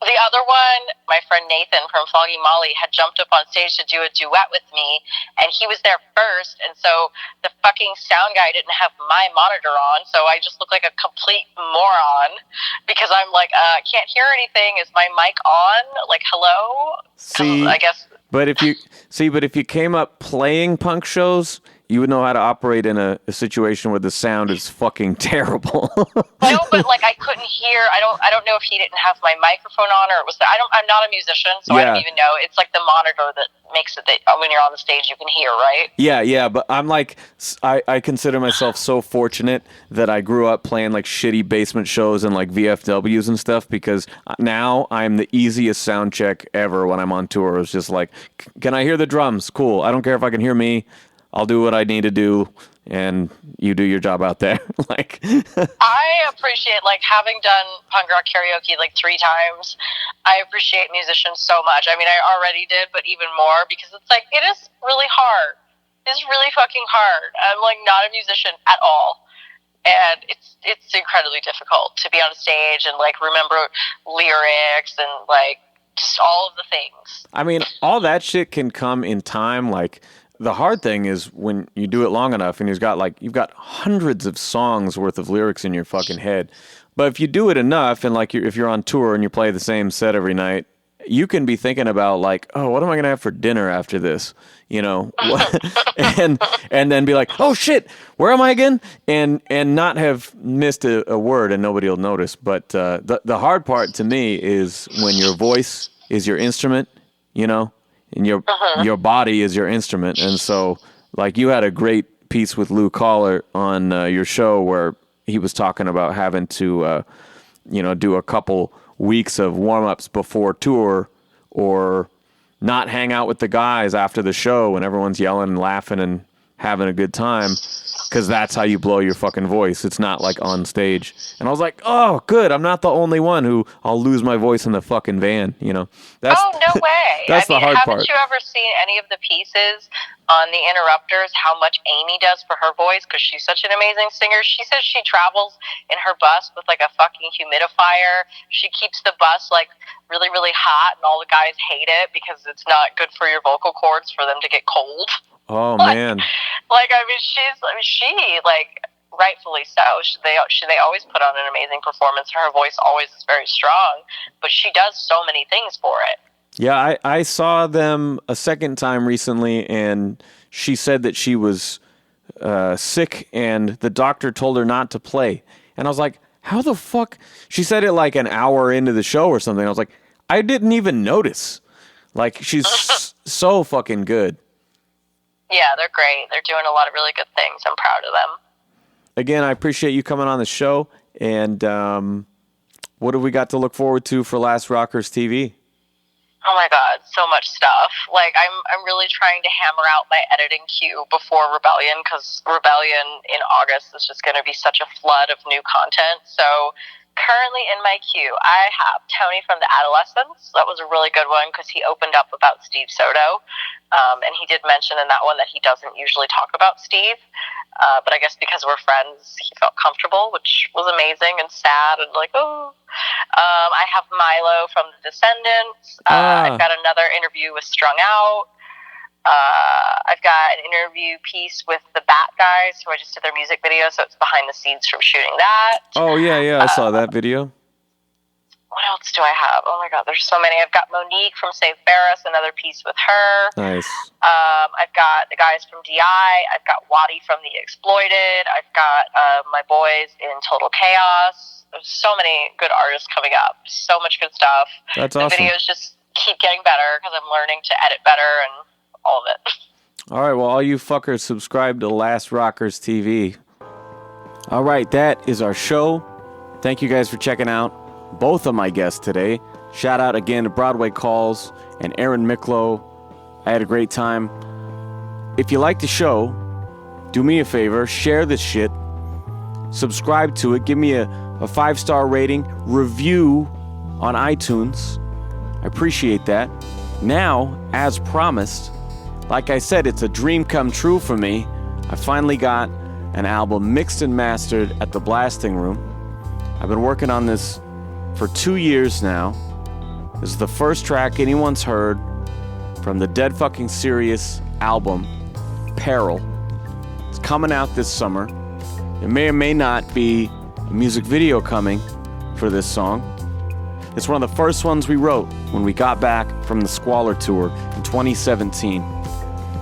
The other one, my friend Nathan from Foggy Molly had jumped up on stage to do a duet with me, and he was there first, and so the fucking sound guy didn't have my monitor on, so I just looked like a complete moron, because I'm like, I can't hear anything. Is my mic on? Like, hello? See, I guess. But if you came up playing punk shows, you would know how to operate in a situation where the sound is fucking terrible. No, but like I couldn't hear. I don't know if he didn't have my microphone on or it was. I'm not a musician, so I don't even know. It's like the monitor that makes it that when you're on the stage you can hear, right? Yeah. But I'm like, I consider myself so fortunate that I grew up playing like shitty basement shows and like VFWs and stuff, because now I'm the easiest sound check ever when I'm on tour. It's just like, can I hear the drums? Cool. I don't care if I can hear me. I'll do what I need to do, and you do your job out there. Like, I appreciate, like, having done punk rock karaoke like 3 times, I appreciate musicians so much. I mean, I already did, but even more, because it's like, it is really hard. It's really fucking hard. I'm like not a musician at all. And it's incredibly difficult to be on a stage and like remember lyrics and like just all of the things. I mean, all that shit can come in time. Like, the hard thing is when you do it long enough and you've got hundreds of songs worth of lyrics in your fucking head. But if you do it enough, and like if you're on tour and you play the same set every night, you can be thinking about like, oh, what am I gonna have for dinner after this? You know, and then be like, oh shit, where am I again? And not have missed a word and nobody will notice. But the hard part to me is when your voice is your instrument, you know. And your body is your instrument. And so, like, you had a great piece with Lou Collar on your show where he was talking about having to, do a couple weeks of warm-ups before tour, or not hang out with the guys after the show when everyone's yelling and laughing and having a good time, because that's how you blow your fucking voice. It's not like on stage. And I was like, oh, good. I'm not the only one who I'll lose my voice in the fucking van, you know. That's, oh, no way. That's the hard part. Haven't you ever seen any of the pieces on The Interrupters, how much Amy does for her voice? Because she's such an amazing singer. She says she travels in her bus with like a fucking humidifier. She keeps the bus like really, really hot, and all the guys hate it because it's not good for your vocal cords for them to get cold. Oh, man. Like, I mean, she, like, rightfully so. They always put on an amazing performance. Her voice always is very strong, but she does so many things for it. Yeah, I saw them a second time recently, and she said that she was sick, and the doctor told her not to play. And I was like, how the fuck? She said it like an hour into the show or something. I was like, I didn't even notice. Like, she's so fucking good. Yeah, they're great. They're doing a lot of really good things. I'm proud of them. Again, I appreciate you coming on the show. And what have we got to look forward to for Last Rockers TV? Oh my God, so much stuff. Like, I'm really trying to hammer out my editing queue before Rebellion, because Rebellion in August is just going to be such a flood of new content. So currently in my queue, I have Tony from the Adolescents. That was a really good one because he opened up about Steve Soto. And he did mention in that one that he doesn't usually talk about Steve. But I guess because we're friends, he felt comfortable, which was amazing and sad and like, oh. I have Milo from The Descendants. I've got another interview with Strung Out. I've got an interview piece with the Bat Guys, who I just did their music video, so it's behind the scenes from shooting that. Oh, yeah, I saw that video. What else do I have? Oh my God, there's so many. I've got Monique from Save Barris, another piece with her. Nice. I've got the guys from DI. I've got Waddy from The Exploited. I've got my boys in Total Chaos. There's so many good artists coming up. So much good stuff. That's awesome. The videos just keep getting better because I'm learning to edit better and all of it. All right, well, all you fuckers subscribe to Last Rockers TV. All right, that is our show. Thank you guys for checking out both of my guests today. Shout out again to Broadway Calls and Erin Micklow. I had a great time. If you like the show, do me a favor, share this shit, subscribe to it, give me a 5-star rating, review on iTunes. I appreciate that. Now, as promised, like I said, it's a dream come true for me. I finally got an album mixed and mastered at the Blasting Room. I've been working on this for 2 years now. This is the first track anyone's heard from the Dead Fucking Serious album, Peril. It's coming out this summer. There may or may not be a music video coming for this song. It's one of the first ones we wrote when we got back from the Squalor Tour in 2017.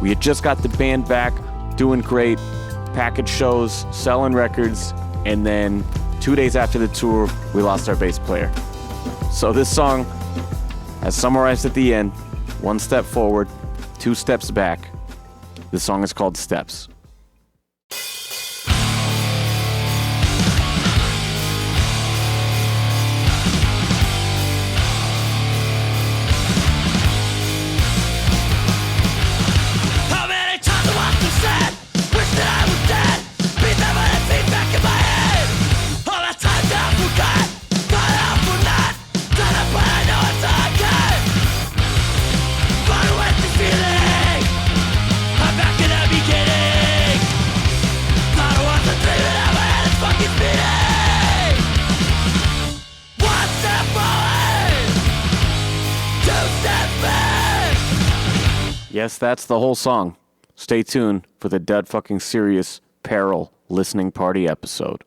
We had just got the band back, doing great, package shows, selling records, and then 2 days after the tour, we lost our bass player. So this song, as summarized at the end, 1 step forward, 2 steps back. This song is called Steps. Yes, that's the whole song. Stay tuned for the Dead Fucking Serious Peril listening party episode.